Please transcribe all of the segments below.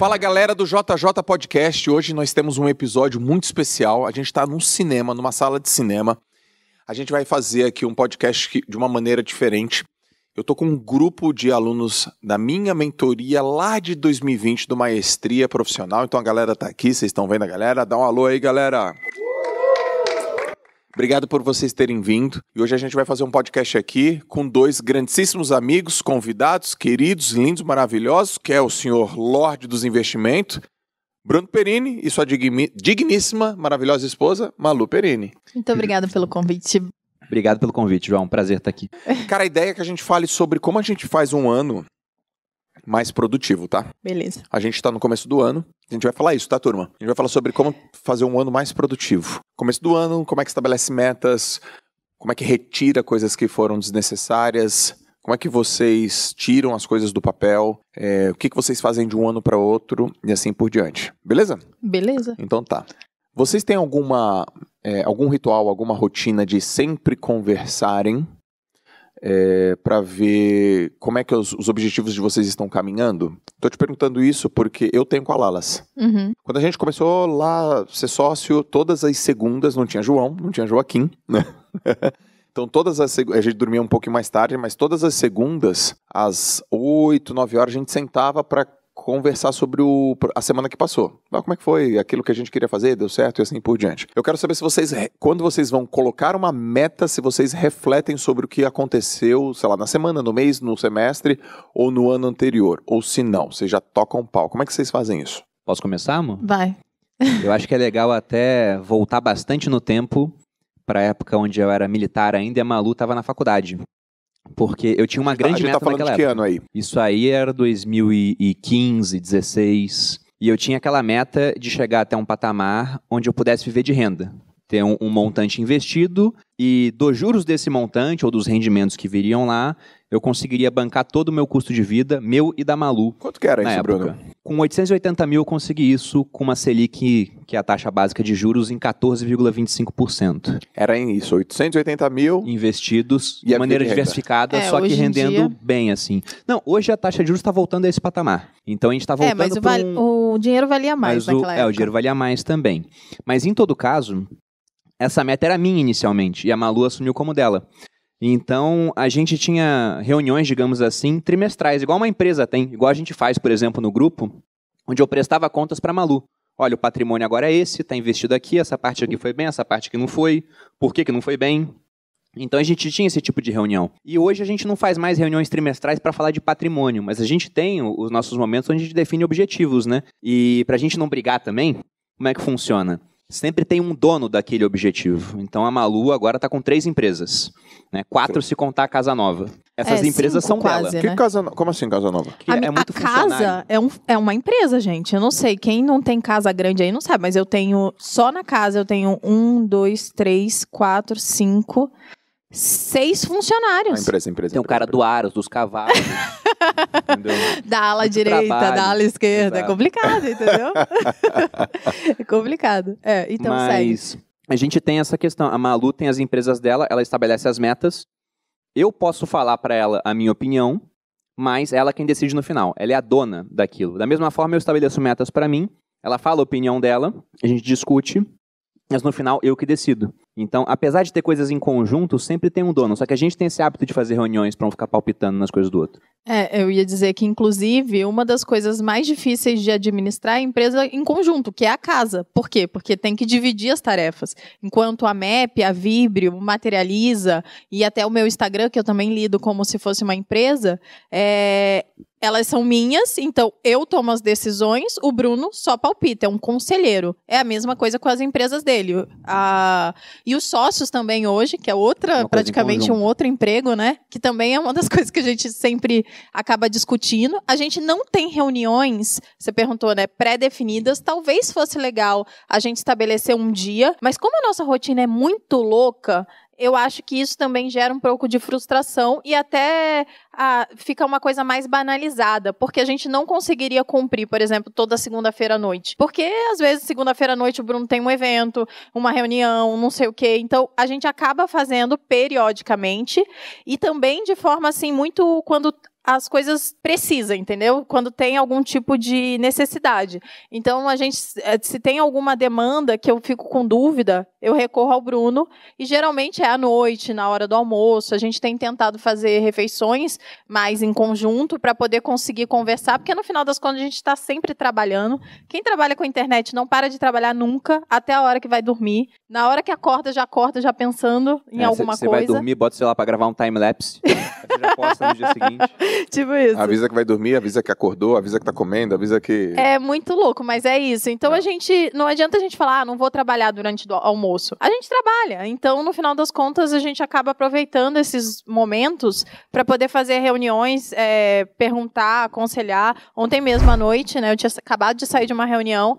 Fala galera do JJ Podcast, hoje nós temos um episódio muito especial, a gente está num cinema, numa sala de cinema, a gente vai fazer aqui um podcast de uma maneira diferente. Eu tô com um grupo de alunos da minha mentoria lá de 2020 do Maestria Profissional, então a galera tá aqui, vocês estão vendo a galera? Dá um alô aí galera! Obrigado por vocês terem vindo. E hoje a gente vai fazer um podcast aqui com dois grandíssimos amigos, convidados, queridos, lindos, maravilhosos, que é o senhor Lorde dos Investimentos, Bruno Perini, e sua digníssima, maravilhosa esposa, Malu Perini. Muito obrigada pelo convite. Obrigado pelo convite, João. Prazer estar aqui. Cara, a ideia é que a gente fale sobre como a gente faz um ano mais produtivo, tá? Beleza. A gente tá no começo do ano. A gente vai falar isso, tá, turma? A gente vai falar sobre como fazer um ano mais produtivo. Começo do ano, como é que estabelece metas, como é que retira coisas que foram desnecessárias, como é que vocês tiram as coisas do papel, o que vocês fazem de um ano para outro e assim por diante. Beleza? Beleza. Então tá. Vocês têm algum ritual, alguma rotina de sempre conversarem para ver como é que os objetivos de vocês estão caminhando? Tô te perguntando isso porque eu tenho com a Lalas. Uhum. Quando a gente começou lá a ser sócio, todas as segundas, não tinha João, não tinha Joaquim, né? Então todas as segundas, a gente dormia um pouquinho mais tarde, mas todas as segundas, às 8, 9 horas, a gente sentava para conversar sobre a semana que passou. Como é que foi? Aquilo que a gente queria fazer, deu certo e assim por diante. Eu quero saber se vocês, quando vocês vão colocar uma meta, se vocês refletem sobre o que aconteceu, sei lá, na semana, no mês, no semestre ou no ano anterior. Ou se não, vocês já tocam pau. Como é que vocês fazem isso? Posso começar, amor? Vai. Eu acho que é legal até voltar bastante no tempo, para a época onde eu era militar ainda e a Malu estava na faculdade. Porque eu tinha uma grande meta naquela época. A gente tá falando de que ano aí? Isso aí era 2015, 16. E eu tinha aquela meta de chegar até um patamar onde eu pudesse viver de renda. Ter um montante investido e dos juros desse montante ou dos rendimentos que viriam lá, eu conseguiria bancar todo o meu custo de vida, meu e da Malu. Quanto que era isso, época. Bruno? Com 880 mil eu consegui isso com uma Selic, que é a taxa básica de juros, em 14,25%. Era isso, 880 mil... investidos de maneira diversificada, só que rendendo bem, assim. Não, hoje a taxa de juros está voltando a esse patamar. Então a gente está voltando mas o dinheiro valia mais naquela época. O dinheiro valia mais também. Mas em todo caso, essa meta era minha inicialmente, e a Malu assumiu como dela. Então, a gente tinha reuniões, digamos assim, trimestrais, igual uma empresa tem, igual a gente faz, por exemplo, no grupo, onde eu prestava contas para a Malu. Olha, o patrimônio agora é esse, está investido aqui, essa parte aqui foi bem, essa parte aqui não foi, por que não foi bem? Então, a gente tinha esse tipo de reunião. E hoje a gente não faz mais reuniões trimestrais para falar de patrimônio, mas a gente tem os nossos momentos onde a gente define objetivos, né? E para a gente não brigar também, como é que funciona? Sempre tem um dono daquele objetivo. Então, a Malu agora está com 3 empresas. Né? 4 se contar a Casa Nova. Essas empresas são quase, dela. Né? Como assim Casa Nova? É muito a casa é uma empresa, gente. Eu não sei, quem não tem casa grande aí não sabe, mas eu tenho, só na casa eu tenho 1, 2, 3, 4, 5, 6 funcionários. Empresa. Tem o cara do Aros, dos cavalos. Entendeu? Da ala muito direita, trabalho. da ala esquerda. Exato. É complicado, entendeu? É complicado. Então mas segue. A gente tem essa questão. A Malu tem as empresas dela, ela estabelece as metas. Eu posso falar para ela a minha opinião, mas ela é quem decide no final. Ela é a dona daquilo. Da mesma forma, eu estabeleço metas para mim, ela fala a opinião dela, a gente discute, mas no final eu que decido. Então, apesar de ter coisas em conjunto, sempre tem um dono. Só que a gente tem esse hábito de fazer reuniões para não ficar palpitando nas coisas do outro. Eu ia dizer que, inclusive, uma das coisas mais difíceis de administrar é a empresa em conjunto, que é a casa. Por quê? Porque tem que dividir as tarefas. Enquanto a MEP, a Vibrio, Materializa e até o meu Instagram, que eu também lido como se fosse uma empresa, elas são minhas, então eu tomo as decisões, o Bruno só palpita, é um conselheiro. É a mesma coisa com as empresas dele. E os sócios também hoje, que é praticamente um outro emprego, né? Que também é uma das coisas que a gente sempre acaba discutindo. A gente não tem reuniões, você perguntou, né? Pré-definidas. Talvez fosse legal a gente estabelecer um dia, mas como a nossa rotina é muito louca, eu acho que isso também gera um pouco de frustração e até fica uma coisa mais banalizada, porque a gente não conseguiria cumprir, por exemplo, toda segunda-feira à noite. Porque, às vezes, segunda-feira à noite o Bruno tem um evento, uma reunião, não sei o quê. Então, a gente acaba fazendo periodicamente e também de forma, assim, muito quando as coisas precisam, entendeu? Quando tem algum tipo de necessidade. Então, se tem alguma demanda que eu fico com dúvida, eu recorro ao Bruno, e geralmente é à noite, na hora do almoço. A gente tem tentado fazer refeições mais em conjunto para poder conseguir conversar, porque no final das contas a gente está sempre trabalhando. Quem trabalha com a internet não para de trabalhar nunca, até a hora que vai dormir. Na hora que acorda já pensando em alguma coisa. Você vai dormir, bota o celular para gravar um time-lapse, você já posta no dia seguinte. Tipo isso. Avisa que vai dormir, avisa que acordou, avisa que tá comendo, avisa que... É muito louco, mas é isso. Então não adianta a gente falar, não vou trabalhar durante o almoço. A gente trabalha. Então, no final das contas, a gente acaba aproveitando esses momentos para poder fazer reuniões, perguntar, aconselhar. Ontem mesmo à noite, né, eu tinha acabado de sair de uma reunião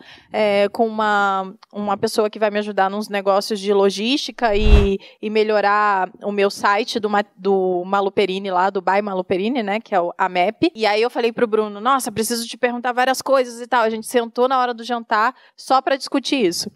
com uma pessoa que vai me ajudar nos negócios de logística e melhorar o meu site do Maluperini lá, do By Maluperini, né, que é a MEP. E aí eu falei pro Bruno, nossa, preciso te perguntar várias coisas e tal. A gente sentou na hora do jantar só para discutir isso.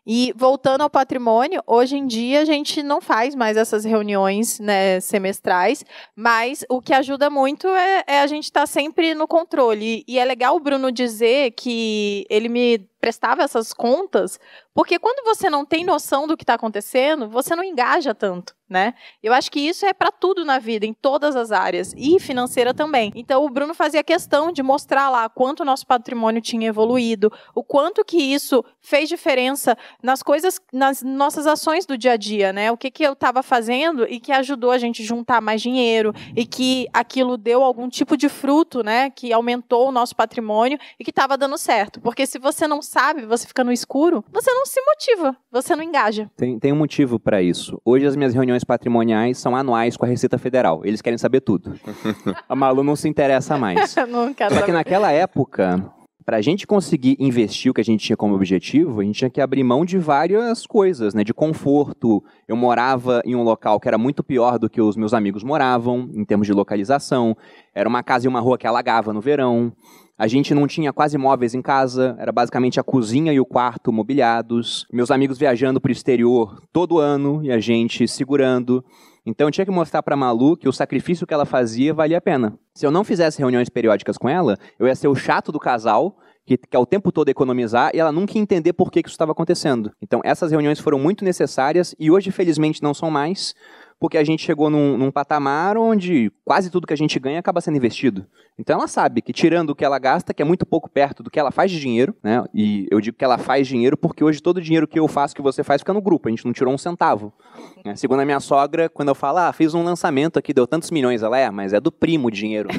E voltando ao patrimônio, hoje em dia a gente não faz mais essas reuniões, né, semestrais, mas o que ajuda muito é a gente estar sempre no controle. E é legal o Bruno dizer que ele me prestava essas contas, porque quando você não tem noção do que está acontecendo, você não engaja tanto, né? Eu acho que isso é para tudo na vida, em todas as áreas, e financeira também. Então, o Bruno fazia questão de mostrar lá quanto o nosso patrimônio tinha evoluído, o quanto que isso fez diferença nas coisas, nas nossas ações do dia a dia, né? O que eu estava fazendo e que ajudou a gente juntar mais dinheiro e que aquilo deu algum tipo de fruto, né? Que aumentou o nosso patrimônio e que estava dando certo. Porque se você não sabe, você fica no escuro, você não se motiva, você não engaja. Tem um motivo para isso. Hoje as minhas reuniões patrimoniais são anuais com a Receita Federal. Eles querem saber tudo. A Malu não se interessa mais. Não quero Só que saber. naquela época, para a gente conseguir investir o que a gente tinha como objetivo, a gente tinha que abrir mão de várias coisas, né? De conforto. Eu morava em um local que era muito pior do que os meus amigos moravam, em termos de localização. Era uma casa e uma rua que alagava no verão. A gente não tinha quase móveis em casa, era basicamente a cozinha e o quarto mobiliados. Meus amigos viajando para o exterior todo ano e a gente segurando. Então eu tinha que mostrar para a Malu que o sacrifício que ela fazia valia a pena. Se eu não fizesse reuniões periódicas com ela, eu ia ser o chato do casal, que quer o tempo todo economizar, e ela nunca ia entender por que isso estava acontecendo. Então essas reuniões foram muito necessárias e hoje, felizmente, não são mais, porque a gente chegou num patamar onde quase tudo que a gente ganha acaba sendo investido. Então ela sabe que tirando o que ela gasta, que é muito pouco perto do que ela faz de dinheiro, né? E eu digo que ela faz dinheiro porque hoje todo o dinheiro que eu faço, que você faz, fica no grupo. A gente não tirou um centavo. Segundo a minha sogra, quando eu falo, fiz um lançamento aqui, deu tantos milhões, ela mas é do primo o dinheiro.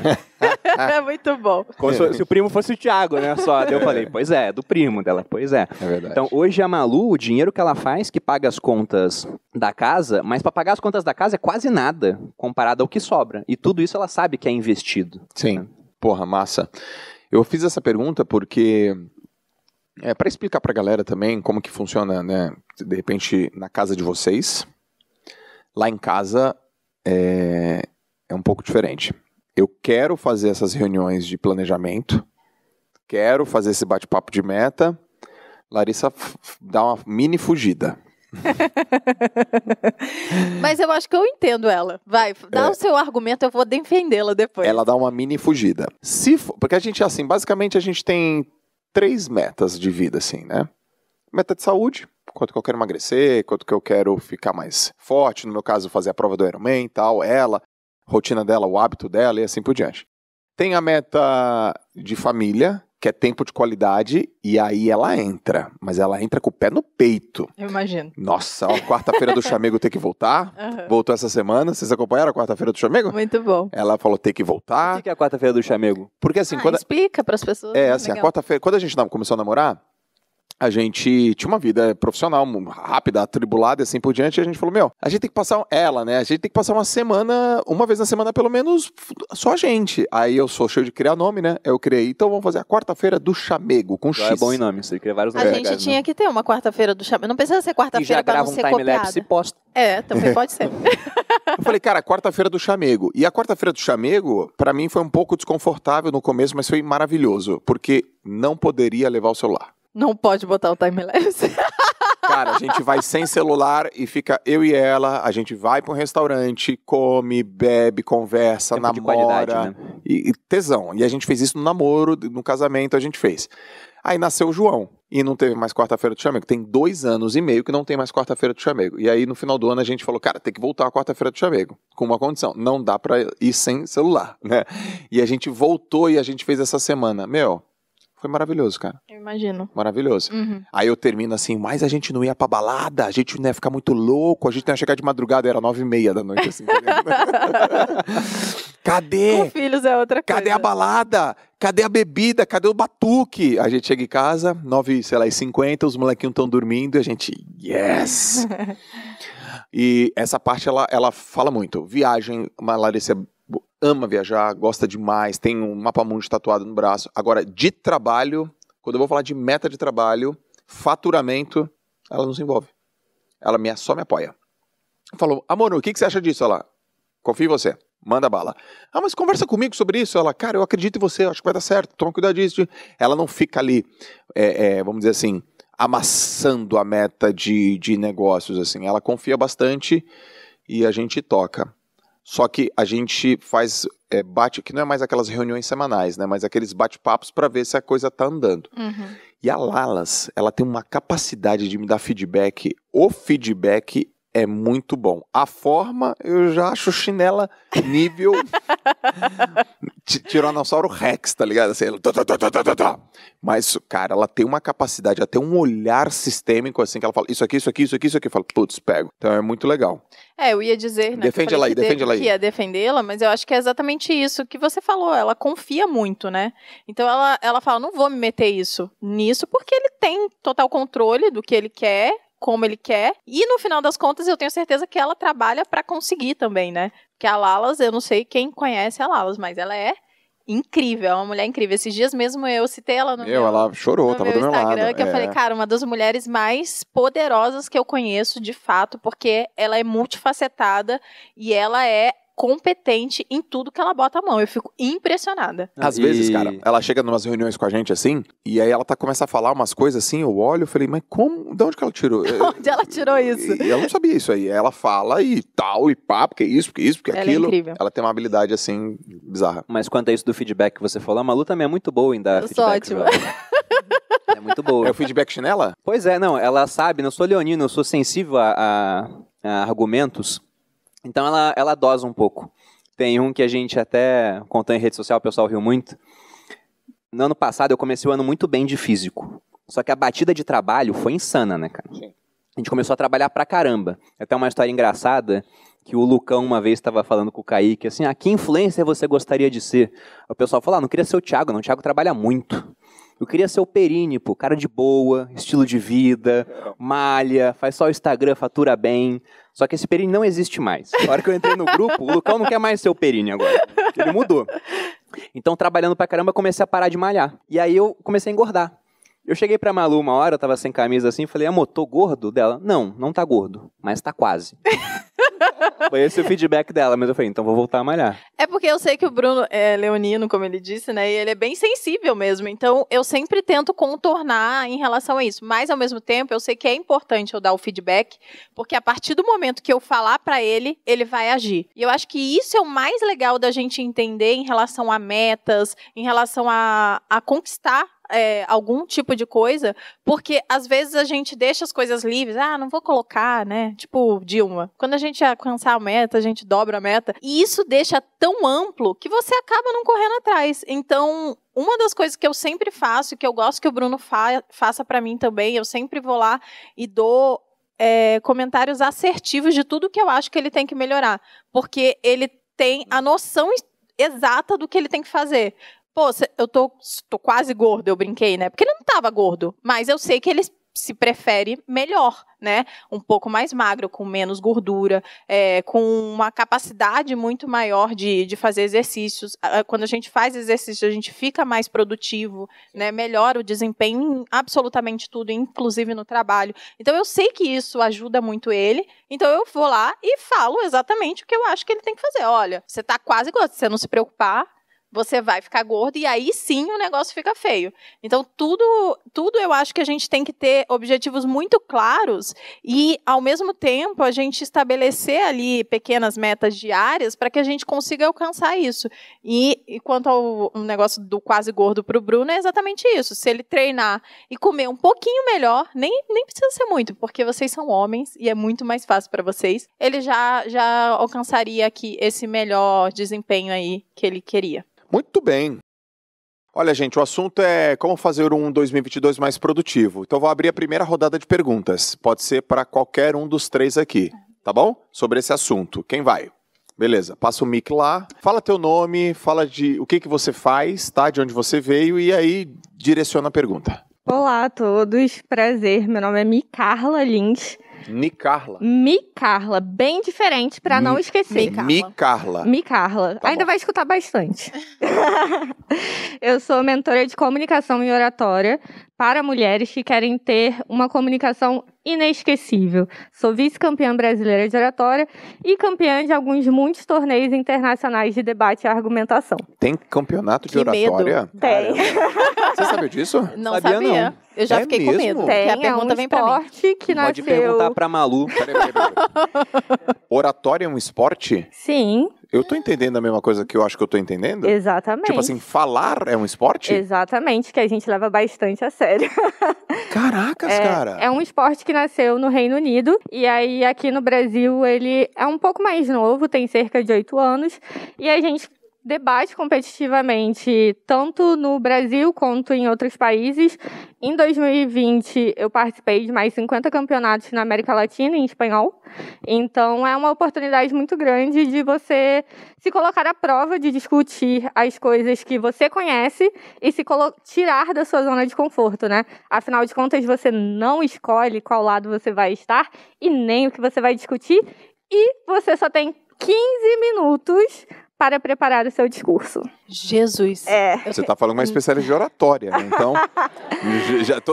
É muito bom. Como se o primo fosse o Thiago, né? Só. Daí eu falei, pois é do primo dela. Pois é. É verdade. Então hoje a Malu, o dinheiro que ela faz, que paga as contas da casa, mas para pagar as contas da casa é quase nada comparado ao que sobra. E tudo isso ela sabe que é investido. Sim. Porra, massa. Eu fiz essa pergunta porque para explicar pra galera também como que funciona, né? De repente, na casa de vocês, lá em casa é um pouco diferente. Eu quero fazer essas reuniões de planejamento, quero fazer esse bate-papo de meta, Larissa dá uma mini fugida. Mas eu acho que eu entendo ela. Vai, dá o seu argumento, eu vou defendê-la depois. Ela dá uma mini fugida. Porque a gente, assim, basicamente a gente tem 3 metas de vida, assim, né? Meta de saúde, quanto que eu quero emagrecer, quanto que eu quero ficar mais forte, no meu caso, fazer a prova do Ironman e tal, ela, rotina dela, o hábito dela e assim por diante. Tem a meta de família, que é tempo de qualidade, e aí ela entra, mas ela entra com o pé no peito. Eu imagino. Nossa, a quarta-feira do chamego tem que voltar. Uhum. Voltou essa semana. Vocês acompanharam a quarta-feira do chamego? Muito bom. Ela falou tem que voltar. O que é a quarta-feira do chamego? Porque assim, quando explica para as pessoas. assim, a quarta-feira, quando a gente começou a namorar, a gente tinha uma vida profissional rápida, atribulada e assim por diante, e a gente falou, a gente tem que passar, né, a gente tem que passar uma vez na semana pelo menos, só a gente. Aí eu sou cheio de criar nome, né, eu criei, então vamos fazer a quarta-feira do chamego, com X. É bom em nome, você cria vários A nomes. gente tinha que ter uma quarta-feira do chamego, não precisa ser E já quarta-feira para não grava um ser time-lapse e copiada. posta. Também pode ser. Eu falei, cara, quarta-feira do chamego. E a quarta-feira do chamego, pra mim, foi um pouco desconfortável no começo, mas foi maravilhoso, porque não poderia levar o celular. Não pode botar o time-lapse. Cara, a gente vai sem celular e fica eu e ela, a gente vai para um restaurante, come, bebe, conversa, Tempo de namora. qualidade, né? E tesão. E a gente fez isso no namoro, no casamento a gente fez. Aí nasceu o João. E não teve mais quarta-feira do chamego. Tem 2 anos e meio que não tem mais quarta-feira do chamego. E aí no final do ano a gente falou, cara, tem que voltar a quarta-feira do chamego. Com uma condição, não dá pra ir sem celular, né? E a gente voltou e a gente fez essa semana. Foi maravilhoso, cara. Eu imagino. Maravilhoso. Uhum. Aí eu termino assim, mas a gente não ia pra balada, a gente não ia ficar muito louco, a gente não ia chegar de madrugada, era 9h30 da noite, assim. Cadê? Com filhos é outra coisa. Cadê a balada? Cadê a bebida? Cadê o batuque? A gente chega em casa, 9h50, os molequinhos estão dormindo e a gente, yes! E essa parte, ela fala muito. Viagem, a Larissa ama viajar, gosta demais, tem um mapa mundi tatuado no braço. Agora, de trabalho, quando eu vou falar de meta de trabalho, faturamento, ela não se envolve. Ela só me apoia. Falou, amor, o que você acha disso? Ela, confio em você, manda bala. Ah, mas conversa comigo sobre isso. Ela, cara, eu acredito em você, acho que vai dar certo, toma cuidado disso. Ela não fica ali, vamos dizer assim, amassando a meta de negócios, assim. Ela confia bastante e a gente toca. Só que a gente faz, que não é mais aquelas reuniões semanais, né? Mas aqueles bate-papos para ver se a coisa tá andando. Uhum. E a Lalas, ela tem uma capacidade de me dar feedback. O feedback é muito bom. A forma, eu já acho chinela nível Tiranossauro Rex, tá ligado? Assim, mas, cara, ela tem uma capacidade, ela tem um olhar sistêmico, assim, que ela fala, isso aqui, isso aqui, isso aqui, isso aqui. Eu falo, putz, pego. Então é muito legal. Eu ia dizer, né? Defende ela aí, defende ela aí. Que ia defendê-la, mas eu acho que é exatamente isso que você falou. Ela confia muito, né? Então ela fala, não vou me meter nisso, porque ele tem total controle do que ele quer, como ele quer, e no final das contas eu tenho certeza que ela trabalha pra conseguir também, né? Porque a Lalas, eu não sei quem conhece a Lalas, mas ela é incrível, é uma mulher incrível. Esses dias mesmo eu citei ela no ela chorou, tava do meu lado. Instagram, que eu falei, cara, uma das mulheres mais poderosas que eu conheço, de fato, porque ela é multifacetada e ela é competente em tudo que ela bota a mão. Eu fico impressionada. Às vezes, cara, ela chega numas reuniões com a gente assim, e aí ela começa a falar umas coisas assim, eu olho e falei, mas como? De onde que ela tirou? Onde ela tirou isso? E ela não sabia isso aí. Ela fala e tal, e pá, porque isso, porque ela aquilo. É incrível. Ela tem uma habilidade assim, bizarra. Mas quanto a isso do feedback que você falou, a Malu também é muito boa em dar eu feedback. Sou ótima. É muito boa. É o feedback chinela? Pois é, não, ela sabe, não sou leonino, eu sou sensível a argumentos, então ela dosa um pouco. Tem um que a gente até contou em rede social, o pessoal riu muito. No ano passado eu comecei o ano muito bem de físico. Só que a batida de trabalho foi insana, né, cara? Sim. A gente começou a trabalhar pra caramba. Até uma história engraçada, que o Lucão uma vez estava falando com o Kaique, assim, que influencer você gostaria de ser? O pessoal falou, não queria ser o Thiago, não, o Thiago trabalha muito. Eu queria ser o Perini, pô, cara de boa, estilo de vida, malha, faz só o Instagram, fatura bem. Só que esse Perini não existe mais. Na hora que eu entrei no grupo, o Lucão não quer mais ser o Perini agora. Ele mudou. Então, trabalhando pra caramba, comecei a parar de malhar. E aí eu comecei a engordar. Eu cheguei pra Malu uma hora, eu tava sem camisa assim, falei, amor, tô gordo? Dela, não tá gordo, mas tá quase. Foi esse o feedback dela, mas eu falei, então vou voltar a malhar. É porque eu sei que o Bruno é leonino, como ele disse, né? E ele é bem sensível mesmo. Então, eu sempre tento contornar em relação a isso. Mas, ao mesmo tempo, eu sei que é importante eu dar o feedback, porque a partir do momento que eu falar pra ele, ele vai agir. E eu acho que isso é o mais legal da gente entender em relação a metas, em relação a conquistar algum tipo de coisa, porque às vezes a gente deixa as coisas livres, não vou colocar, né? Tipo Dilma. Quando a gente alcançar a meta, a gente dobra a meta. E isso deixa tão amplo que você acaba não correndo atrás. Então, uma das coisas que eu sempre faço, e que eu gosto que o Bruno faça pra mim também, eu sempre vou lá e dou comentários assertivos de tudo que eu acho que ele tem que melhorar. Porque ele tem a noção exata do que ele tem que fazer. Pô, eu tô quase gordo, eu brinquei, né? Porque ele não tava gordo, mas eu sei que ele se prefere melhor, né? Um pouco mais magro, com menos gordura, com uma capacidade muito maior de fazer exercícios. Quando a gente faz exercício, a gente fica mais produtivo, né? Melhora o desempenho em absolutamente tudo, inclusive no trabalho. Então, eu sei que isso ajuda muito ele, então eu vou lá e falo exatamente o que eu acho que ele tem que fazer. Olha, você tá quase gordo, se você não se preocupar, você vai ficar gordo e aí sim o negócio fica feio. Então, tudo eu acho que a gente tem que ter objetivos muito claros e, ao mesmo tempo, a gente estabelecer ali pequenas metas diárias para que a gente consiga alcançar isso. E quanto ao negócio do quase gordo para o Bruno, é exatamente isso. Se ele treinar e comer um pouquinho melhor, nem precisa ser muito, porque vocês são homens e é muito mais fácil para vocês, ele já alcançaria aqui esse melhor desempenho aí que ele queria. Muito bem. Olha, gente, o assunto é como fazer um 2022 mais produtivo. Então, vou abrir a primeira rodada de perguntas. Pode ser para qualquer um dos três aqui, tá bom? Sobre esse assunto. Quem vai? Beleza, passa o mic lá. Fala teu nome, fala de o que você faz, tá? De onde você veio e aí direciona a pergunta. Olá a todos, prazer. Meu nome é Micarla Lins. Micarla, bem diferente para não esquecer. Micarla. Tá ainda bom. vai escutar bastante. Eu sou mentora de comunicação e oratória para mulheres que querem ter uma comunicação inesquecível. Sou vice-campeã brasileira de oratória e campeã de muitos torneios internacionais de debate e argumentação. Tem campeonato de Que oratória? medo. Tem. Você sabia disso? Não Sabia, sabia. não. Eu já É fiquei com mesmo? medo. Porque a pergunta vem pra mim. esporte que nasceu... Pode perguntar pra Malu. Peraí. Oratória é um esporte? Sim, Eu tô entendendo a mesma coisa que eu acho que eu tô entendendo? exatamente. Tipo assim, falar é um esporte? Exatamente, que a gente leva bastante a sério. Caracas, cara. É um esporte que nasceu no Reino Unido, e aí aqui no Brasil ele é um pouco mais novo, tem cerca de 8 anos, e a gente debate competitivamente tanto no Brasil quanto em outros países. Em 2020, eu participei de mais 50 campeonatos na América Latina em espanhol. Então, é uma oportunidade muito grande de você se colocar à prova, de discutir as coisas que você conhece e se tirar da sua zona de conforto, né? Afinal de contas, você não escolhe qual lado você vai estar e nem o que você vai discutir. E você só tem 15 minutos para preparar o seu discurso. Jesus. Você tá falando uma especialista de oratória, né? Então,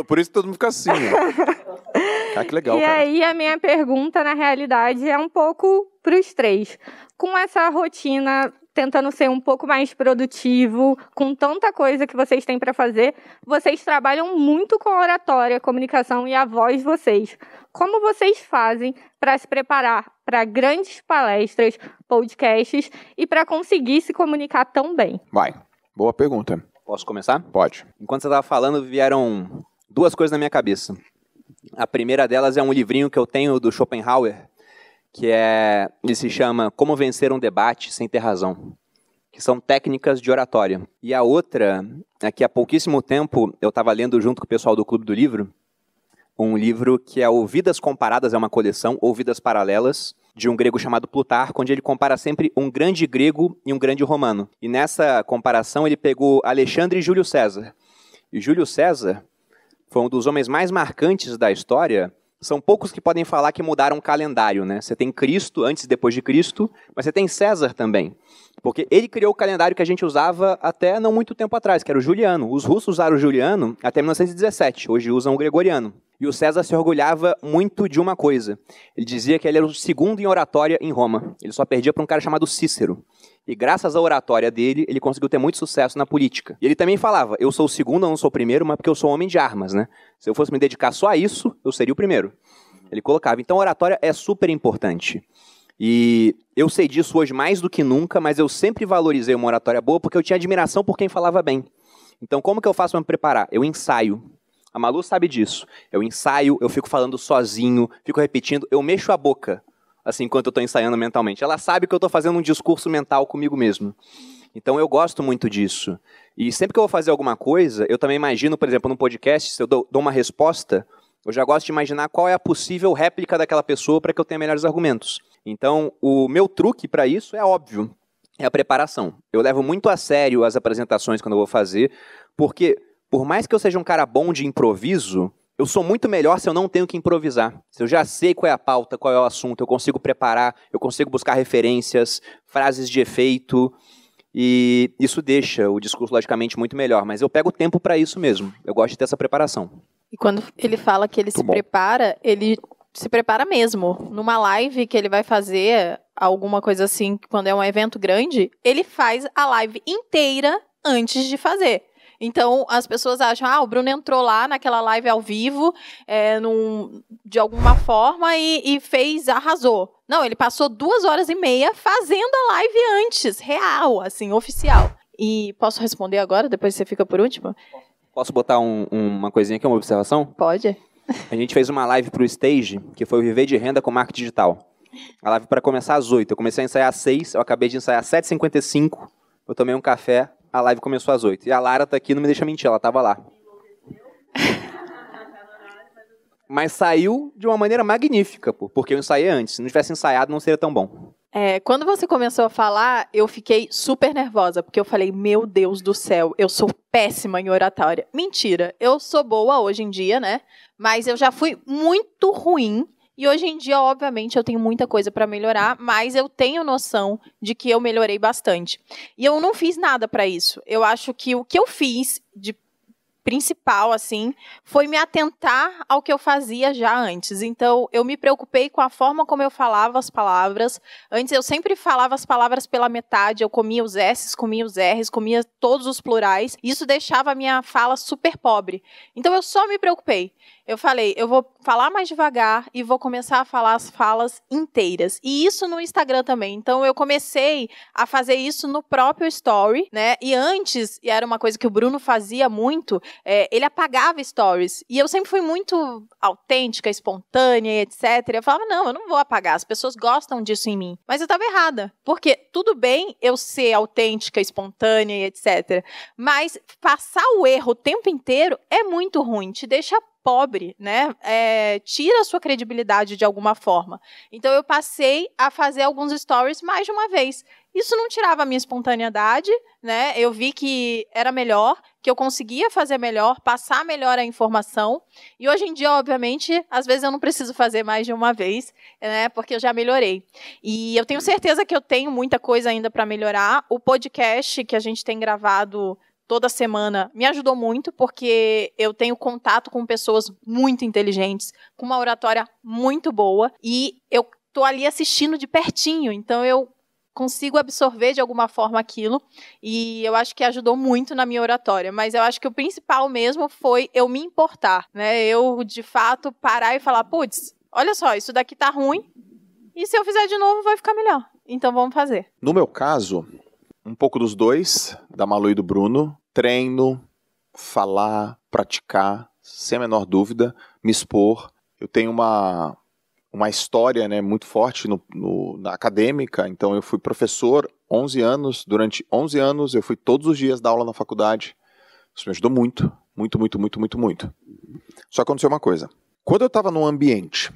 por isso todo mundo fica assim, ó. Que legal, e cara. aí, a minha pergunta, na realidade, é um pouco para os três. Com essa rotina, tentando ser um pouco mais produtivo, com tanta coisa que vocês têm para fazer, vocês trabalham muito com a oratória, comunicação e a voz de vocês. Como vocês fazem para se preparar para grandes palestras, podcasts e para conseguir se comunicar tão bem? Vai. Boa pergunta. Posso começar? Pode. Enquanto você estava falando, vieram duas coisas na minha cabeça. A primeira delas é um livrinho que eu tenho do Schopenhauer, ele se chama Como Vencer um Debate Sem Ter Razão, que são técnicas de oratória. E a outra é que há pouquíssimo tempo eu estava lendo junto com o pessoal do Clube do Livro, um livro que é o Vidas Comparadas, é uma coleção, ou Vidas Paralelas, de um grego chamado Plutarco, onde ele compara sempre um grande grego e um grande romano. E nessa comparação ele pegou Alexandre e Júlio César. E Júlio César foi um dos homens mais marcantes da história. São poucos que podem falar que mudaram o calendário, né? Você tem Cristo, antes e depois de Cristo, mas você tem César também. Porque ele criou o calendário que a gente usava até não muito tempo atrás, que era o Juliano. Os russos usaram o Juliano até 1917, hoje usam o Gregoriano. E o César se orgulhava muito de uma coisa. Ele dizia que ele era o segundo em oratória em Roma. Ele só perdia para um cara chamado Cícero. E graças à oratória dele, ele conseguiu ter muito sucesso na política. E ele também falava, eu sou o segundo, eu não sou o primeiro, mas porque eu sou homem de armas, né? Se eu fosse me dedicar só a isso, eu seria o primeiro. Ele colocava. Então a oratória é super importante. E eu sei disso hoje mais do que nunca, mas eu sempre valorizei uma oratória boa porque eu tinha admiração por quem falava bem. Então como que eu faço para me preparar? Eu ensaio. A Malu sabe disso. Eu ensaio, eu fico falando sozinho, fico repetindo, eu mexo a boca, assim, enquanto eu estou ensaiando mentalmente. Ela sabe que eu estou fazendo um discurso mental comigo mesmo. Então eu gosto muito disso. E sempre que eu vou fazer alguma coisa, eu também imagino, por exemplo, num podcast, se eu dou uma resposta, eu já gosto de imaginar qual é a possível réplica daquela pessoa para que eu tenha melhores argumentos. Então, o meu truque para isso é óbvio, é a preparação. Eu levo muito a sério as apresentações quando eu vou fazer, porque por mais que eu seja um cara bom de improviso, eu sou muito melhor se eu não tenho que improvisar. Se eu já sei qual é a pauta, qual é o assunto, eu consigo preparar, eu consigo buscar referências, frases de efeito, e isso deixa o discurso, logicamente, muito melhor. Mas eu pego tempo para isso mesmo. Eu gosto de ter essa preparação. E quando ele fala que ele se prepara, ele se prepara mesmo. Numa live que ele vai fazer, alguma coisa assim, quando é um evento grande, ele faz a live inteira antes de fazer. Então, as pessoas acham, o Bruno entrou lá naquela live ao vivo, de alguma forma, e arrasou. Não, ele passou 2h30 fazendo a live antes, real, assim, oficial. E posso responder agora, depois você fica por último? Posso botar uma coisinha aqui, uma observação? Pode. A gente fez uma live pro Stage, que foi o Viver de Renda com Marketing Digital. A live para começar às 8. Eu comecei a ensaiar às 6, eu acabei de ensaiar às 7h55, eu tomei um café, a live começou às 8. E a Lara tá aqui, não me deixa mentir, ela tava lá. Mas saiu de uma maneira magnífica, porque eu ensaiei antes. Se não tivesse ensaiado, não seria tão bom. Quando você começou a falar, eu fiquei super nervosa, porque eu falei, meu Deus do céu, eu sou péssima em oratória. Mentira, eu sou boa hoje em dia, né? Mas eu já fui muito ruim. E hoje em dia, obviamente, eu tenho muita coisa para melhorar, mas eu tenho noção de que eu melhorei bastante. E eu não fiz nada para isso. Eu acho que o que eu fiz de principal, assim, foi me atentar ao que eu fazia já antes. Então, eu me preocupei com a forma como eu falava as palavras. Antes, eu sempre falava as palavras pela metade. Eu comia os S's, comia os R's, comia todos os plurais. Isso deixava a minha fala super pobre. Então, eu só me preocupei. Eu falei, eu vou falar mais devagar e vou começar a falar as falas inteiras. E isso no Instagram também. Então, eu comecei a fazer isso no próprio Story, né? E antes, e era uma coisa que o Bruno fazia muito, ele apagava stories. E eu sempre fui muito autêntica, espontânea, etc. Eu falava, não, eu não vou apagar. As pessoas gostam disso em mim. Mas eu estava errada. Porque tudo bem eu ser autêntica, espontânea, etc. Mas passar o erro o tempo inteiro é muito ruim. Te deixa pobre, né? Tira a sua credibilidade de alguma forma. Então, eu passei a fazer alguns stories mais de uma vez. Isso não tirava a minha espontaneidade, né? Eu vi que era melhor, que eu conseguia fazer melhor, passar melhor a informação. E hoje em dia, obviamente, às vezes eu não preciso fazer mais de uma vez, né? Porque eu já melhorei. E eu tenho certeza que eu tenho muita coisa ainda para melhorar. O podcast que a gente tem gravado toda semana me ajudou muito, porque eu tenho contato com pessoas muito inteligentes, com uma oratória muito boa, e eu tô ali assistindo de pertinho, então eu consigo absorver de alguma forma aquilo, e eu acho que ajudou muito na minha oratória, mas eu acho que o principal mesmo foi eu me importar, né? Eu, de fato, parar e falar, putz, olha só, isso daqui tá ruim, e se eu fizer de novo vai ficar melhor, então vamos fazer. No meu caso, um pouco dos dois, da Malu e do Bruno, treino, falar, praticar, sem a menor dúvida, me expor. Eu tenho uma história, né, muito forte na acadêmica, então eu fui professor 11 anos, durante 11 anos eu fui todos os dias dar aula na faculdade. Isso me ajudou muito, muito, muito, muito, muito, muito. Só aconteceu uma coisa. Quando eu estava num ambiente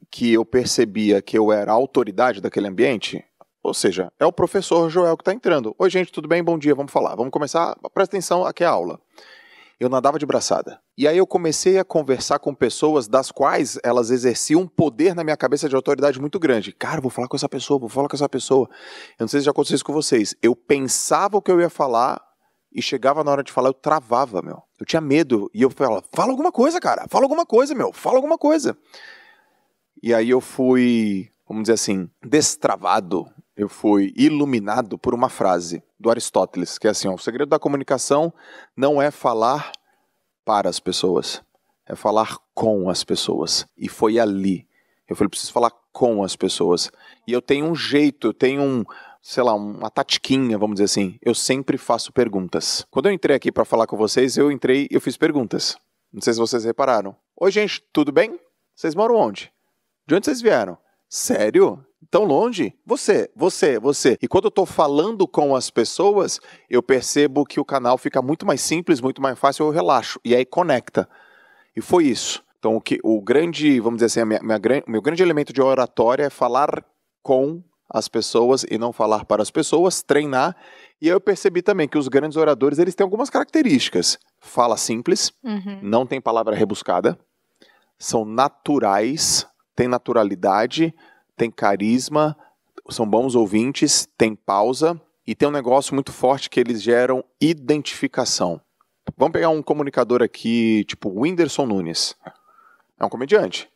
que eu percebia que eu era a autoridade daquele ambiente, ou seja, é o professor Joel que está entrando. Oi, gente, tudo bem? Bom dia, vamos falar. Vamos começar. Presta atenção, aqui é a aula. Eu nadava de braçada. E aí eu comecei a conversar com pessoas das quais elas exerciam um poder na minha cabeça de autoridade muito grande. Cara, vou falar com essa pessoa, vou falar com essa pessoa. Eu não sei se já aconteceu isso com vocês. Eu pensava o que eu ia falar e chegava na hora de falar, eu travava, meu. Eu tinha medo. E eu falava, fala alguma coisa, cara. Fala alguma coisa, meu. Fala alguma coisa. E aí eu fui, vamos dizer assim, destravado. Eu fui iluminado por uma frase do Aristóteles, que é assim, ó, o segredo da comunicação não é falar para as pessoas, é falar com as pessoas. E foi ali. Eu falei, preciso falar com as pessoas. E eu tenho um jeito, eu tenho uma tatiquinha, vamos dizer assim. Eu sempre faço perguntas. Quando eu entrei aqui para falar com vocês, eu fiz perguntas. Não sei se vocês repararam. Oi, gente, tudo bem? Vocês moram onde? De onde vocês vieram? Sério? Tão longe? Você. E quando eu estou falando com as pessoas, eu percebo que o canal fica muito mais simples, muito mais fácil, eu relaxo. E aí conecta. E foi isso. Então, o grande, vamos dizer assim, meu grande elemento de oratória é falar com as pessoas e não falar para as pessoas, treinar. E aí eu percebi também que os grandes oradores, eles têm algumas características. Fala simples, não tem palavra rebuscada, são naturais, tem naturalidade, tem carisma, são bons ouvintes, tem pausa e tem um negócio muito forte que eles geram identificação. Vamos pegar um comunicador aqui, tipo o Whindersson Nunes. É um comediante.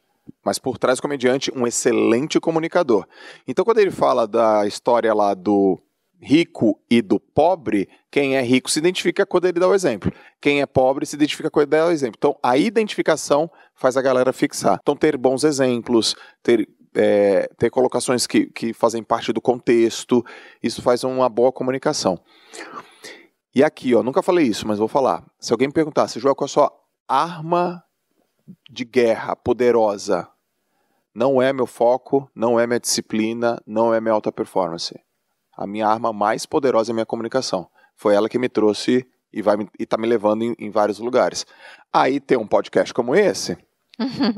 Mas por trás do comediante, um excelente comunicador. Então, quando ele fala da história lá do rico e do pobre, quem é rico se identifica quando ele dá o exemplo. Quem é pobre se identifica quando ele dá o exemplo. Então, a identificação faz a galera fixar. Então, ter bons exemplos, ter colocações que fazem parte do contexto, isso faz uma boa comunicação. E aqui, ó, nunca falei isso, mas vou falar. Se alguém me perguntasse, Joel, qual é a sua arma de guerra poderosa? Não é meu foco, não é minha disciplina, não é minha alta performance. A minha arma mais poderosa é a minha comunicação. Foi ela que me trouxe e está me levando em vários lugares. Aí ter um podcast como esse,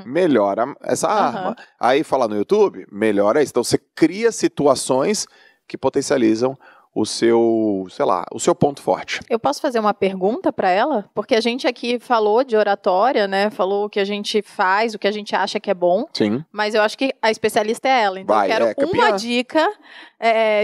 melhora essa arma. Aí falar no YouTube, melhora isso. Então você cria situações que potencializam o seu, sei lá, o seu ponto forte. Eu posso fazer uma pergunta para ela? Porque a gente aqui falou de oratória, né? Falou o que a gente faz, o que a gente acha que é bom. Sim. Mas eu acho que a especialista é ela. Então eu quero uma dica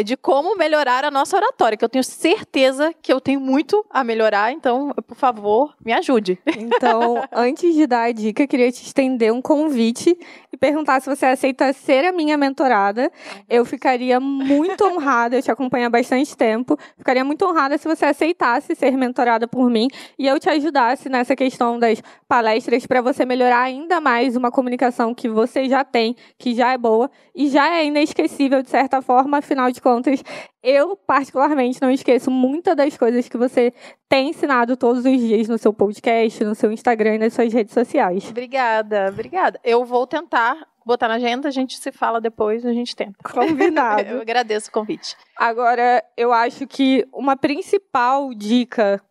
de como melhorar a nossa oratória, que eu tenho certeza que eu tenho muito a melhorar. Então, por favor, me ajude. Então, antes de dar a dica, eu queria te estender um convite e perguntar se você aceita ser a minha mentorada. Eu ficaria muito honrada, eu te acompanho há bastante tempo, ficaria muito honrada se você aceitasse ser mentorada por mim e eu te ajudasse nessa questão das palestras para você melhorar ainda mais uma comunicação que você já tem, que já é boa e já é inesquecível de certa forma, afinal de contas, eu particularmente não esqueço muitas das coisas que você tem ensinado todos os dias no seu podcast, no seu Instagram e nas suas redes sociais. Obrigada. Eu vou tentar botar na agenda, a gente se fala depois, a gente tenta. Combinado. Eu agradeço o convite. Agora, eu acho que uma principal dica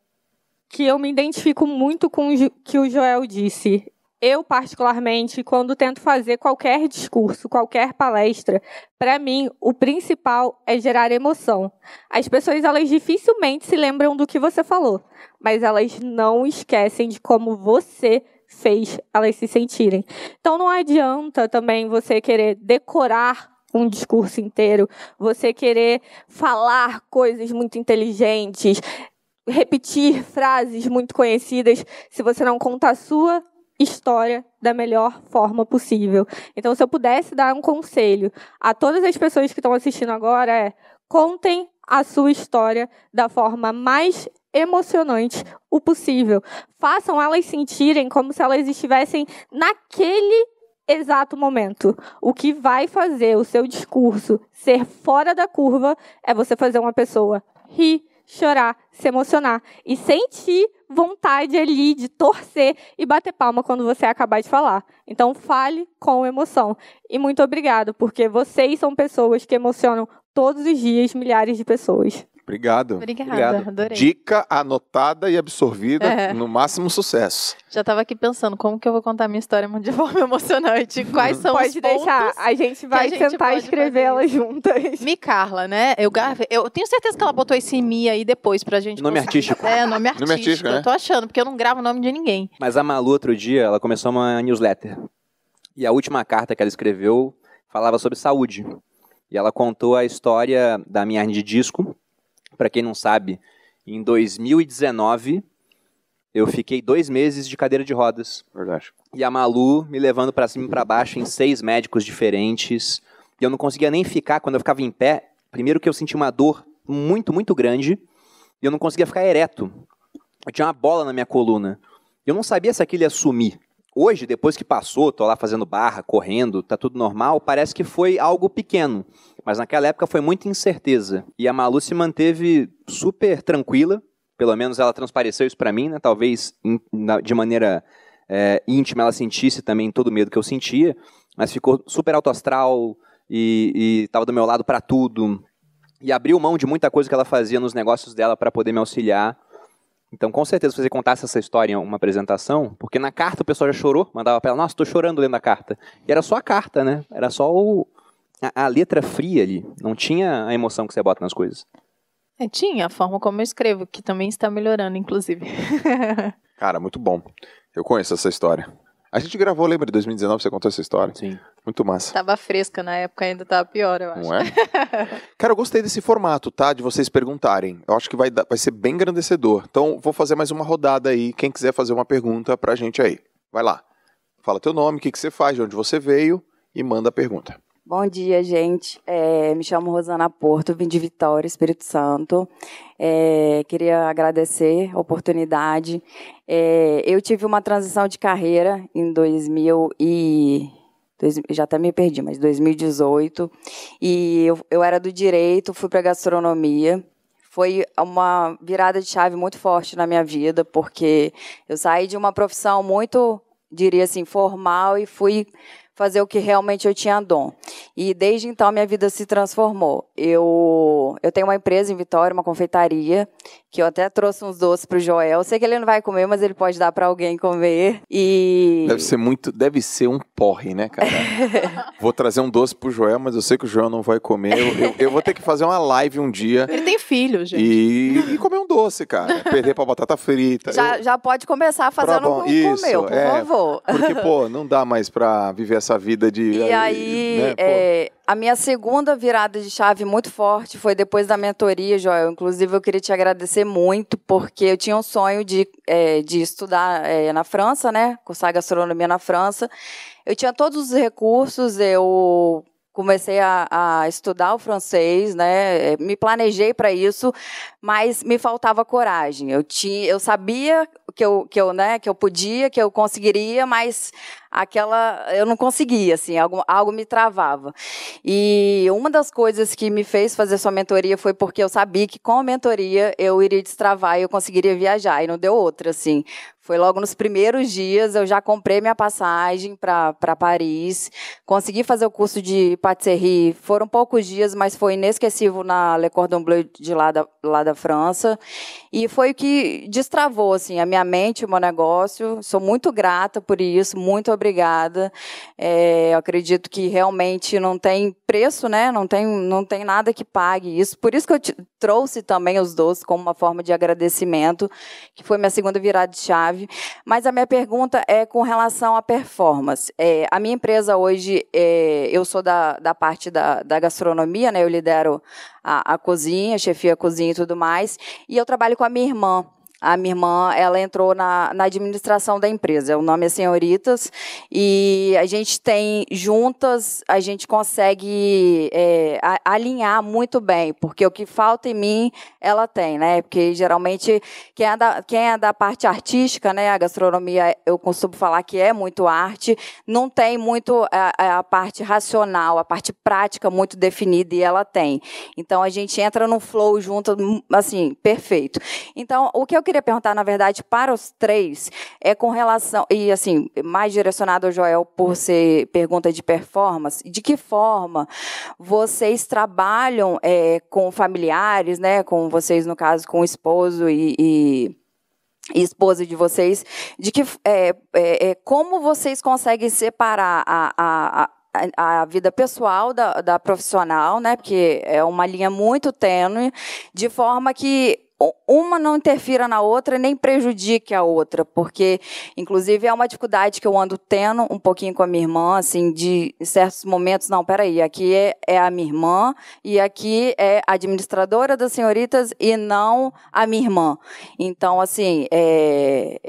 que eu me identifico muito com o que o Joel disse. Eu, particularmente, quando tento fazer qualquer discurso, qualquer palestra, para mim, o principal é gerar emoção. As pessoas, elas dificilmente se lembram do que você falou, mas elas não esquecem de como você fez elas se sentirem. Então, não adianta também você querer decorar um discurso inteiro, você querer falar coisas muito inteligentes, repetir frases muito conhecidas, se você não conta a sua história da melhor forma possível. Então, se eu pudesse dar um conselho a todas as pessoas que estão assistindo agora, contem a sua história da forma mais emocionante o possível. Façam elas sentirem como se elas estivessem naquele exato momento. O que vai fazer o seu discurso ser fora da curva é você fazer uma pessoa rir, chorar, se emocionar e sentir vontade ali de torcer e bater palma quando você acabar de falar. Então, fale com emoção. E muito obrigada, porque vocês são pessoas que emocionam todos os dias milhares de pessoas. Obrigado. Obrigada, adorei. Dica anotada e absorvida, no máximo sucesso. Já estava aqui pensando como que eu vou contar minha história de forma emocionante. Quais são os pontos? Pode deixar, a gente vai tentar escrevê-la juntas. Mi Carla, né? Eu tenho certeza que ela botou esse Mi aí depois pra gente. Nome artístico. Nome artístico, né? Eu tô achando, porque eu não gravo o nome de ninguém. Mas a Malu, outro dia, ela começou uma newsletter. E a última carta que ela escreveu falava sobre saúde. E ela contou a história da minha hernia de disco. Para quem não sabe, em 2019, eu fiquei 2 meses de cadeira de rodas. Verdade. E a Malu me levando para cima e para baixo em 6 médicos diferentes. E eu não conseguia nem ficar, quando eu ficava em pé, primeiro que eu senti uma dor muito, muito grande, e eu não conseguia ficar ereto. Eu tinha uma bola na minha coluna. Eu não sabia se aquilo ia sumir. Hoje, depois que passou, tô lá fazendo barra, correndo, tá tudo normal, parece que foi algo pequeno. Mas naquela época foi muita incerteza. E a Malu se manteve super tranquila, pelo menos ela transpareceu isso pra mim, né? Talvez de maneira íntima ela sentisse também todo o medo que eu sentia, mas ficou super alto astral e tava do meu lado pra tudo. E abriu mão de muita coisa que ela fazia nos negócios dela pra poder me auxiliar. Então, com certeza, se você contasse essa história em uma apresentação, porque na carta o pessoal já chorou, mandava pra ela, nossa, tô chorando lendo a carta. E era só a carta, né? Era só a letra fria ali. Não tinha a emoção que você bota nas coisas. Tinha a forma como eu escrevo, que também está melhorando, inclusive. Cara, muito bom. Eu conheço essa história. A gente gravou, lembra, de 2019, você contou essa história? Sim. Muito massa. Tava fresca na época, ainda tava pior, eu acho. Não é? Cara, eu gostei desse formato, tá? De vocês perguntarem. Eu acho que vai ser bem engrandecedor. Então, vou fazer mais uma rodada aí. Quem quiser fazer uma pergunta pra gente aí. Vai lá. fala teu nome, o que você faz, de onde você veio e manda a pergunta. Bom dia, gente. Me chamo Rosana Porto, vim de Vitória, Espírito Santo. Queria agradecer a oportunidade. Eu tive uma transição de carreira em 2018, e eu era do direito, fui para a gastronomia. Foi uma virada de chave muito forte na minha vida, porque eu saí de uma profissão muito, diria assim, formal e fui fazer o que realmente eu tinha dom. E desde então minha vida se transformou. Eu tenho uma empresa em Vitória, uma confeitaria, que eu até trouxe uns doces para o Joel. Eu sei que ele não vai comer, mas ele pode dar para alguém comer. E Deve ser um porre, né, cara? Vou trazer um doce pro Joel, mas eu sei que o Joel não vai comer. Eu vou ter que fazer uma live um dia. Ele tem filho, gente. E comer um doce, cara. Perder pra batata frita. Já pode começar fazendo com o meu, por favor. Porque, pô, não dá mais pra viver essa vida de... E aí, a minha segunda virada de chave muito forte foi depois da mentoria, Joel. Inclusive, eu queria te agradecer muito, porque eu tinha um sonho de estudar na França, né? Cursar gastronomia na França. Eu tinha todos os recursos, eu comecei a estudar o francês, né? Me planejei para isso, mas me faltava coragem. Eu sabia que eu podia, que eu conseguiria, mas eu não conseguia, assim, algo me travava. E uma das coisas que me fez fazer sua mentoria foi porque eu sabia que com a mentoria eu iria destravar e eu conseguiria viajar, e não deu outra, assim. Foi logo nos primeiros dias, eu já comprei minha passagem para Paris, consegui fazer o curso de patisserie. Foram poucos dias, mas foi inesquecível na Le Cordon Bleu de lá da França. E foi o que destravou, assim, a minha mente, o meu negócio. Sou muito grata por isso, muito obrigada. Eu acredito que realmente não tem preço, né? Não tem nada que pague isso. Por isso que eu trouxe também os doces como uma forma de agradecimento, que foi minha segunda virada de chave. Mas a minha pergunta é com relação à performance. A minha empresa hoje, eu sou da parte da gastronomia, né? Eu lidero a cozinha, chefia a cozinha e tudo mais, e eu trabalho com a minha irmã. A minha irmã, ela entrou na administração da empresa. O nome é Senhoritas. E a gente tem, juntas, a gente consegue alinhar muito bem, porque o que falta em mim, ela tem, né? Porque, geralmente, quem é da parte artística, né? A gastronomia, eu costumo falar que é muito arte, não tem muito a parte racional, a parte prática muito definida, e ela tem. Então, a gente entra num flow junto, assim, perfeito. Então, o que eu queria perguntar, na verdade, para os três, é com relação, e assim, mais direcionado ao Joel por ser pergunta de performance, de que forma vocês trabalham com familiares, né, com vocês, no caso, com o esposo e esposa de vocês, de que como vocês conseguem separar a vida pessoal da profissional, né, porque é uma linha muito tênue, de forma que uma não interfira na outra nem prejudique a outra, porque, inclusive, é uma dificuldade que eu ando tendo um pouquinho com a minha irmã, assim, de em certos momentos, não, peraí, aqui é a minha irmã e aqui é a administradora das Senhoritas e não a minha irmã. Então, assim,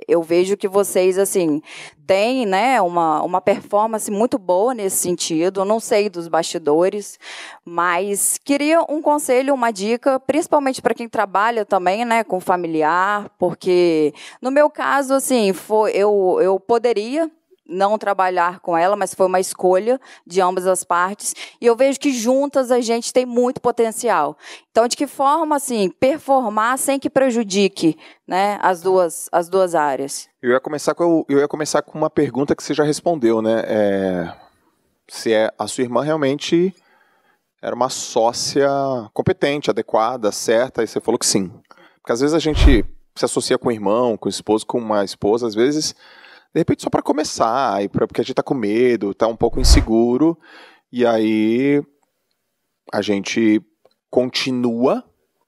eu vejo que vocês, assim, têm, né, uma performance muito boa nesse sentido. Eu não sei dos bastidores, mas queria um conselho, uma dica, principalmente para quem trabalha também, né, com familiar, porque no meu caso, assim, eu poderia não trabalhar com ela, mas foi uma escolha de ambas as partes, e eu vejo que juntas a gente tem muito potencial. Então, de que forma, assim, performar sem que prejudique, né, as duas áreas? Eu ia começar com uma pergunta que você já respondeu, né? Se a sua irmã realmente era uma sócia competente, adequada, certa, e você falou que sim. Porque às vezes a gente se associa com o irmão, com o esposo, com uma esposa, às vezes, de repente só para começar, porque a gente tá com medo, tá um pouco inseguro, e aí a gente continua,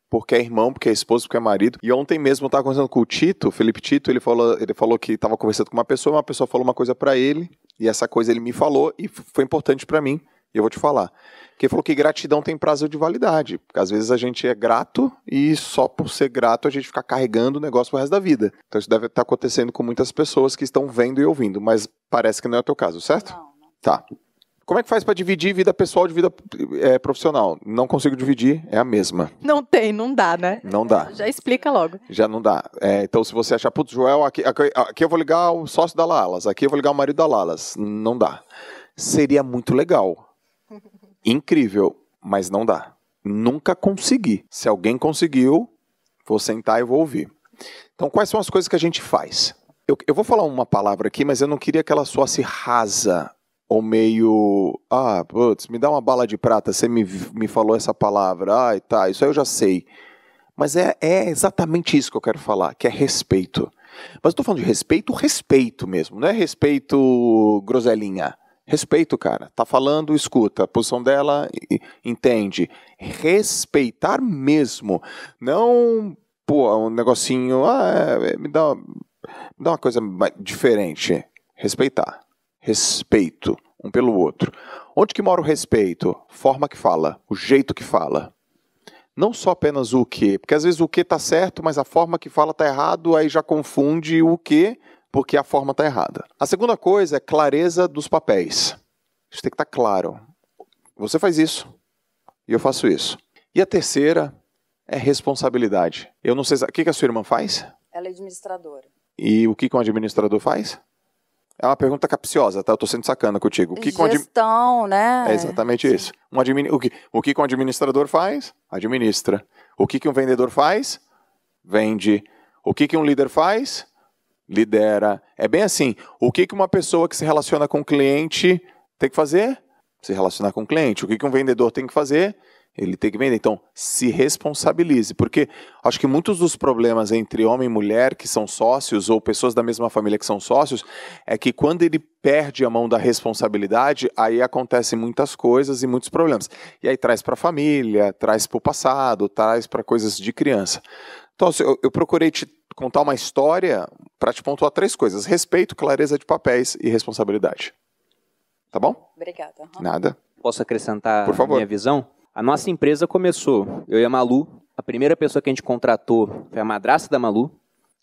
porque é irmão, porque é esposo, porque é marido. E ontem mesmo eu estava conversando com o Tito, Felipe Tito, ele falou que estava conversando com uma pessoa falou uma coisa para ele, e essa coisa ele me falou, e foi importante para mim, E eu vou te falar. Porque ele falou que gratidão tem prazo de validade. Porque às vezes a gente é grato e só por ser grato a gente fica carregando o negócio pro resto da vida. Então isso deve estar acontecendo com muitas pessoas que estão vendo e ouvindo. Mas parece que não é o teu caso, certo? Não. Tá. Como é que faz para dividir vida pessoal de vida profissional? Não consigo dividir, é a mesma. Não tem, não dá, né? Não dá. Já explica logo. Já não dá. Então, se você achar, putz, Joel, aqui eu vou ligar o sócio da Lalas, aqui eu vou ligar o marido da Lalas. Não dá. Seria muito legal. Incrível, mas não dá. Nunca consegui. Se alguém conseguiu, vou sentar e vou ouvir. Então, quais são as coisas que a gente faz? Eu vou falar uma palavra aqui, mas eu não queria que ela soasse rasa ou meio, putz, me dá uma bala de prata, você me falou essa palavra, ai, tá, isso aí eu já sei. Mas é exatamente isso que eu quero falar, que é respeito. Mas eu tô falando de respeito mesmo, não é respeito groselinha. Respeito, cara. Tá falando, escuta. A posição dela, entende. Respeitar mesmo. Não, um negocinho, me dá uma coisa diferente. Respeitar. Respeito um pelo outro. Onde que mora o respeito? Forma que fala, o jeito que fala. Não só apenas o quê, porque às vezes o quê tá certo, mas a forma que fala tá errado, aí já confunde o quê, porque a forma tá errada. A segunda coisa é clareza dos papéis. Isso tem que estar claro. Você faz isso, e eu faço isso. E a terceira é responsabilidade. Eu não sei, o que a sua irmã faz? Ela é administradora. E o que um administrador faz? É uma pergunta capciosa, tá? Eu tô sendo sacana contigo. Gestão, né? É exatamente isso. O que um administrador faz? Administra. O que um vendedor faz? Vende. O que um líder faz? Lidera. É bem assim. O que uma pessoa que se relaciona com o cliente tem que fazer? Se relacionar com o cliente. O que um vendedor tem que fazer? Ele tem que vender. Então, se responsabilize. Porque acho que muitos dos problemas entre homem e mulher que são sócios ou pessoas da mesma família que são sócios é que quando ele perde a mão da responsabilidade, aí acontecem muitas coisas e muitos problemas. E aí traz para a família, traz para o passado, traz para coisas de criança. Então, eu procurei te contar uma história para te pontuar 3 coisas. Respeito, clareza de papéis e responsabilidade. Tá bom? Obrigada. Nada. Posso acrescentar Por favor. minha visão? A nossa empresa começou, eu e a Malu, a primeira pessoa que a gente contratou foi a madrasta da Malu.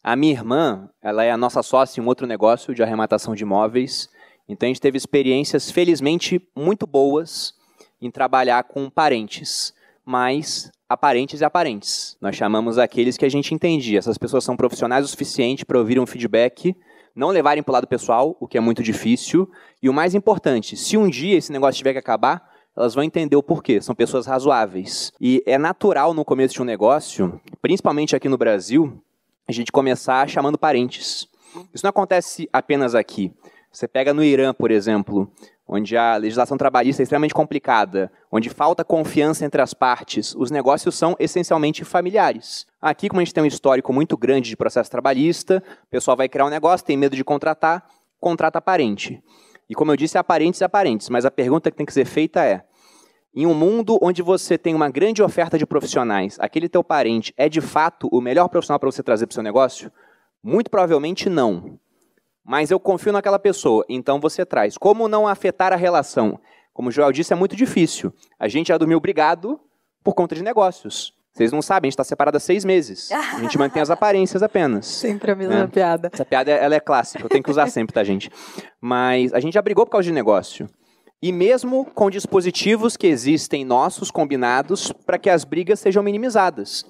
A minha irmã, ela é a nossa sócia em um outro negócio de arrematação de imóveis. Então a gente teve experiências, felizmente, muito boas em trabalhar com parentes, mas aparentes e aparentes. Nós chamamos aqueles que a gente entendia. Essas pessoas são profissionais o suficiente para ouvir um feedback, não levarem para o lado pessoal, o que é muito difícil. E o mais importante, se um dia esse negócio tiver que acabar, elas vão entender o porquê. São pessoas razoáveis. E é natural no começo de um negócio, principalmente aqui no Brasil, a gente começar chamando parentes. Isso não acontece apenas aqui. Você pega no Irã, por exemplo, onde a legislação trabalhista é extremamente complicada, onde falta confiança entre as partes, os negócios são essencialmente familiares. Aqui, como a gente tem um histórico muito grande de processo trabalhista, o pessoal vai criar um negócio, tem medo de contratar, contrata parente. E como eu disse, aparentes e aparentes, mas a pergunta que tem que ser feita é, em um mundo onde você tem uma grande oferta de profissionais, aquele teu parente é de fato o melhor profissional para você trazer para o seu negócio? Muito provavelmente não. Mas eu confio naquela pessoa, então você traz. Como não afetar a relação? Como o Joel disse, é muito difícil. A gente já dormiu brigado por conta de negócios. Vocês não sabem, a gente está separado há 6 meses. A gente mantém as aparências apenas. Sempre a mesma piada. Essa piada, ela é clássica, eu tenho que usar sempre, tá, gente? Mas a gente já brigou por causa de negócio. E mesmo com dispositivos que existem nossos, combinados, para que as brigas sejam minimizadas.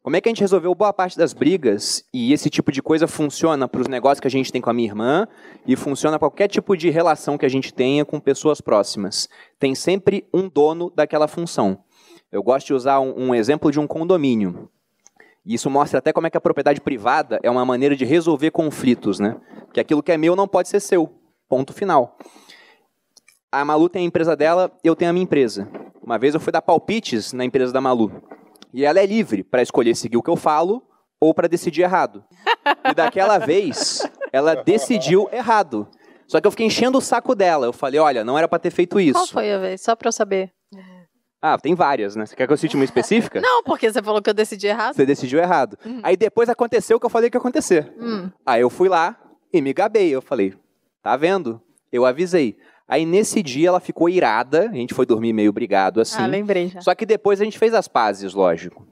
Como é que a gente resolveu boa parte das brigas, e esse tipo de coisa funciona para os negócios que a gente tem com a minha irmã, e funciona para qualquer tipo de relação que a gente tenha com pessoas próximas. Tem sempre um dono daquela função. Eu gosto de usar um exemplo de um condomínio. E isso mostra até como é que a propriedade privada é uma maneira de resolver conflitos, né? Porque aquilo que é meu não pode ser seu. Ponto final. A Malu tem a empresa dela, eu tenho a minha empresa. Uma vez eu fui dar palpites na empresa da Malu. E ela é livre para escolher seguir o que eu falo ou para decidir errado. E daquela vez, ela decidiu errado. Só que eu fiquei enchendo o saco dela. Eu falei, olha, não era para ter feito isso. Qual foi a vez? Só para eu saber. Ah, tem várias, né? Você quer que eu cite uma específica? Não, porque você falou que eu decidi errado. Você decidiu errado. Aí depois aconteceu o que eu falei que ia acontecer. Aí eu fui lá e me gabei. Eu falei, tá vendo? Eu avisei. Aí nesse dia ela ficou irada, a gente foi dormir meio brigado assim. Lembrei já. Só que depois a gente fez as pazes, lógico.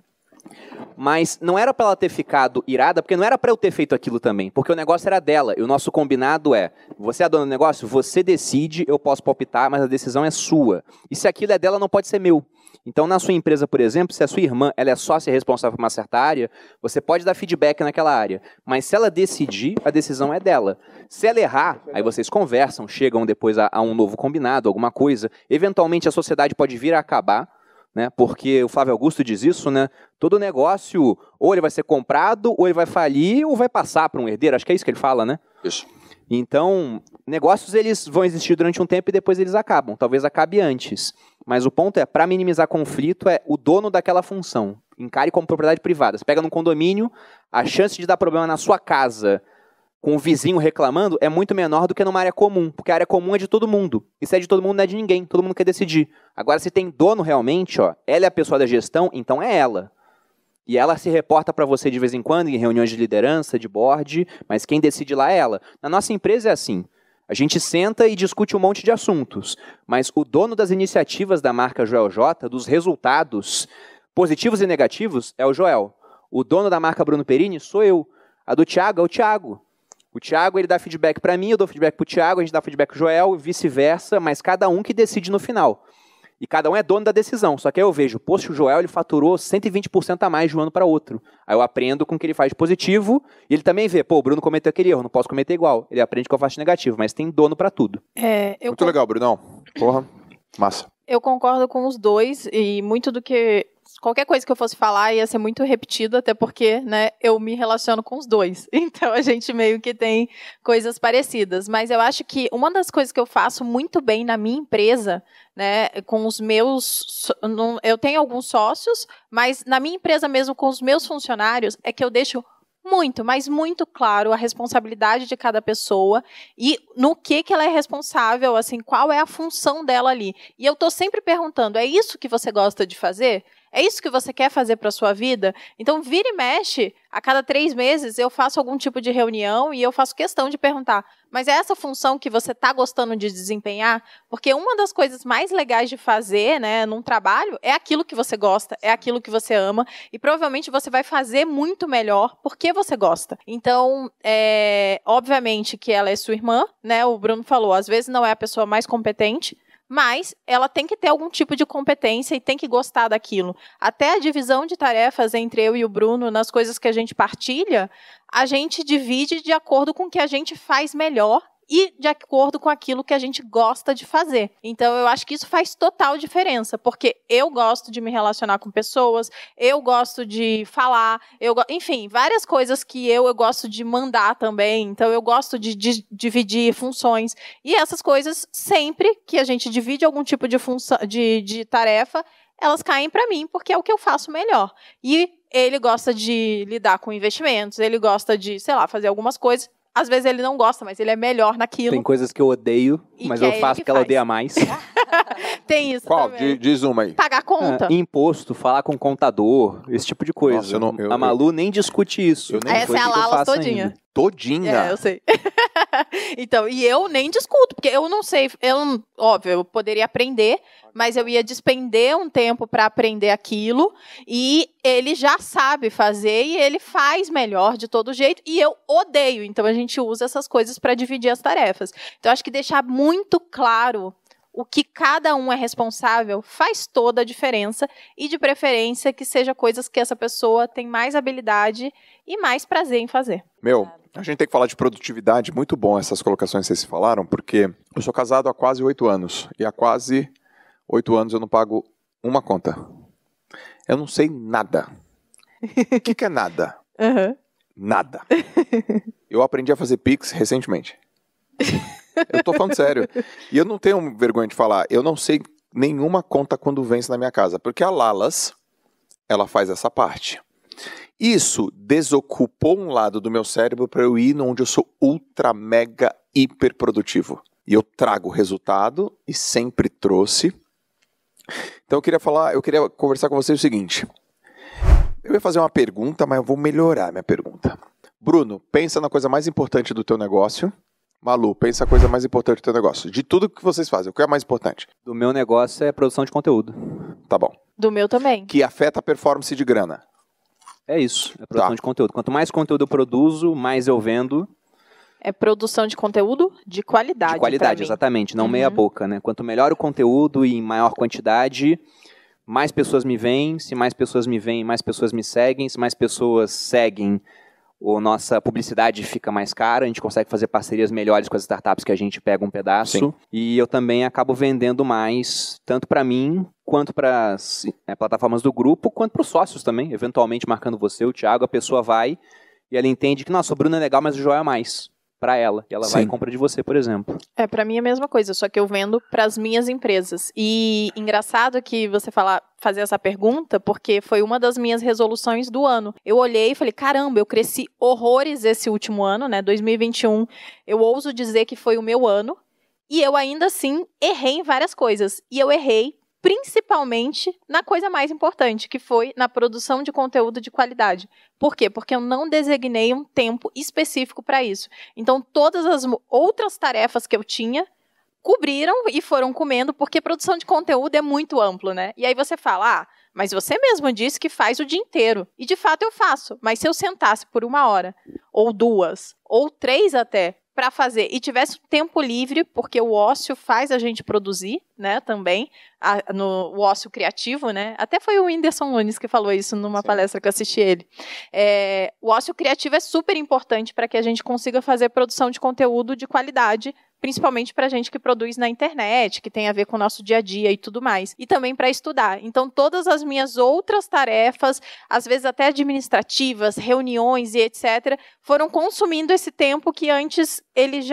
Mas não era pra ela ter ficado irada, porque não era pra eu ter feito aquilo também, porque o negócio era dela. E o nosso combinado é, você é a dona do negócio, você decide, eu posso palpitar, mas a decisão é sua. E se aquilo é dela, não pode ser meu. Então, na sua empresa, por exemplo, se a sua irmã ela é sócia responsável por uma certa área, você pode dar feedback naquela área. Mas se ela decidir, a decisão é dela. Se ela errar, aí vocês conversam, chegam depois a um novo combinado, alguma coisa. Eventualmente, a sociedade pode vir a acabar, né? Porque o Flávio Augusto diz isso, né? Todo negócio, ou ele vai ser comprado, ou ele vai falir, ou vai passar para um herdeiro. Acho que é isso que ele fala, né? Isso. Então, negócios eles vão existir durante um tempo e depois eles acabam. Talvez acabe antes. Mas o ponto é, para minimizar conflito, é o dono daquela função. Encare como propriedade privada. Você pega num condomínio, a chance de dar problema na sua casa com o vizinho reclamando é muito menor do que numa área comum. Porque a área comum é de todo mundo. E se é de todo mundo, não é de ninguém. Todo mundo quer decidir. Agora, se tem dono realmente, ó, ela é a pessoa da gestão, então é ela. E ela se reporta para você de vez em quando, em reuniões de liderança, de board, mas quem decide lá é ela. Na nossa empresa é assim. A gente senta e discute um monte de assuntos, mas o dono das iniciativas da marca Joel J, dos resultados positivos e negativos, é o Joel. O dono da marca Bruno Perini sou eu. A do Thiago é o Thiago. O Thiago ele dá feedback para mim, eu dou feedback para o Thiago, a gente dá feedback para o Joel e vice-versa, mas cada um que decide no final. E cada um é dono da decisão. Só que aí eu vejo, poxa, o Joel ele faturou 120% a mais de um ano para outro. Aí eu aprendo com o que ele faz de positivo e ele também vê, pô, o Bruno cometeu aquele erro, não posso cometer igual. Ele aprende o que eu faço de negativo, mas tem dono para tudo. Muito legal, Brunão. Porra, massa. Eu concordo com os dois e muito do que... Qualquer coisa que eu fosse falar ia ser muito repetida, até porque, né, eu me relaciono com os dois. Então, a gente meio que tem coisas parecidas. Mas eu acho que uma das coisas que eu faço muito bem na minha empresa, né, com os meus... Eu tenho alguns sócios, mas na minha empresa mesmo, com os meus funcionários, é que eu deixo muito, mas muito claro a responsabilidade de cada pessoa e no que ela é responsável, assim, qual é a função dela ali. E eu tô sempre perguntando, é isso que você gosta de fazer? É isso que você quer fazer para a sua vida? Então, vira e mexe, a cada 3 meses eu faço algum tipo de reunião e eu faço questão de perguntar, mas é essa função que você está gostando de desempenhar? Porque uma das coisas mais legais de fazer, né, num trabalho é aquilo que você gosta, é aquilo que você ama e provavelmente você vai fazer muito melhor porque você gosta. Então, obviamente que ela é sua irmã, né? O Bruno falou, às vezes não é a pessoa mais competente, mas ela tem que ter algum tipo de competência e tem que gostar daquilo. Até a divisão de tarefas entre eu e o Bruno, nas coisas que a gente partilha, a gente divide de acordo com o que a gente faz melhor e de acordo com aquilo que a gente gosta de fazer. Então, eu acho que isso faz total diferença, porque eu gosto de me relacionar com pessoas, eu gosto de falar, enfim, várias coisas que eu gosto de mandar também, então eu gosto de dividir funções, e essas coisas, sempre que a gente divide algum tipo de função, de tarefa, elas caem para mim, porque é o que eu faço melhor. E ele gosta de lidar com investimentos, ele gosta de, sei lá, fazer algumas coisas. Às vezes ele não gosta, mas ele é melhor naquilo. Tem coisas que eu odeio, mas eu faço porque ela odeia mais. Tem isso Qual? também. Diz uma aí. Pagar conta. Imposto, falar com contador, esse tipo de coisa. Nossa, a Malu nem discute isso. Essa é a Lala todinha. Ainda. Todinha? Eu sei. Então, e eu nem discuto, porque eu não sei, óbvio, eu poderia aprender, mas eu ia despender um tempo para aprender aquilo, e ele já sabe fazer, e ele faz melhor de todo jeito, e eu odeio, então a gente usa essas coisas para dividir as tarefas. Então, acho que deixar muito claro o que cada um é responsável faz toda a diferença, e de preferência que seja coisas que essa pessoa tem mais habilidade e mais prazer em fazer. A gente tem que falar de produtividade, muito bom essas colocações que vocês falaram, porque eu sou casado há quase 8 anos, e há quase 8 anos eu não pago uma conta. Eu não sei nada. O que é nada? Uhum. Nada. Eu aprendi a fazer Pix recentemente. Eu tô falando sério. E eu não tenho vergonha de falar, eu não sei nenhuma conta quando vence na minha casa, porque a Lalas, ela faz essa parte. Isso desocupou um lado do meu cérebro para eu ir onde eu sou ultra, mega, hiper produtivo. E eu trago resultado e sempre trouxe. Então eu queria conversar com vocês o seguinte. Eu ia fazer uma pergunta, mas eu vou melhorar minha pergunta. Bruno, pensa na coisa mais importante do teu negócio Malu, pensa a coisa mais importante do teu negócio. De tudo que vocês fazem, o que é mais importante? Do meu negócio é produção de conteúdo. Tá bom. Do meu também. Que afeta a performance de grana. É isso, é produção de conteúdo. Quanto mais conteúdo eu produzo, mais eu vendo. É produção de conteúdo de qualidade. De qualidade, exatamente, não meia boca, né? Quanto melhor o conteúdo e em maior quantidade, mais pessoas me veem. Se mais pessoas me veem, mais pessoas me seguem. Se mais pessoas seguem, a nossa publicidade fica mais cara, a gente consegue fazer parcerias melhores com as startups que a gente pega um pedaço. Sim. E eu também acabo vendendo mais, tanto para mim, quanto para as plataformas do grupo, quanto para os sócios também, eventualmente marcando você, o Thiago, a pessoa vai e ela entende que, nossa, o Bruno é legal, mas o Joel é mais para ela. E ela vai e compra de você, por exemplo. Pra mim é a mesma coisa, só que eu vendo para as minhas empresas. E engraçado que você fazer essa pergunta, porque foi uma das minhas resoluções do ano. Eu olhei e falei, caramba, eu cresci horrores esse último ano, né? 2021, eu ouso dizer que foi o meu ano. E eu ainda assim errei em várias coisas. E eu errei principalmente na coisa mais importante, que foi na produção de conteúdo de qualidade. Por quê? Porque eu não designei um tempo específico para isso. Então, todas as outras tarefas que eu tinha cobriram e foram comendo, porque produção de conteúdo é muito amplo, né? E aí você fala, mas você mesmo disse que faz o dia inteiro. E de fato eu faço. Mas se eu sentasse por 1 hora, ou 2, ou 3 até, para fazer, e tivesse tempo livre, porque o ócio faz a gente produzir, né, também, o ócio criativo, né, até foi o Whindersson Nunes que falou isso numa palestra que eu assisti ele. O ócio criativo é super importante para que a gente consiga fazer produção de conteúdo de qualidade, principalmente para a gente que produz na internet, que tem a ver com o nosso dia a dia e tudo mais. E também para estudar. Então, todas as minhas outras tarefas, às vezes até administrativas, reuniões e etc., foram consumindo esse tempo que antes ele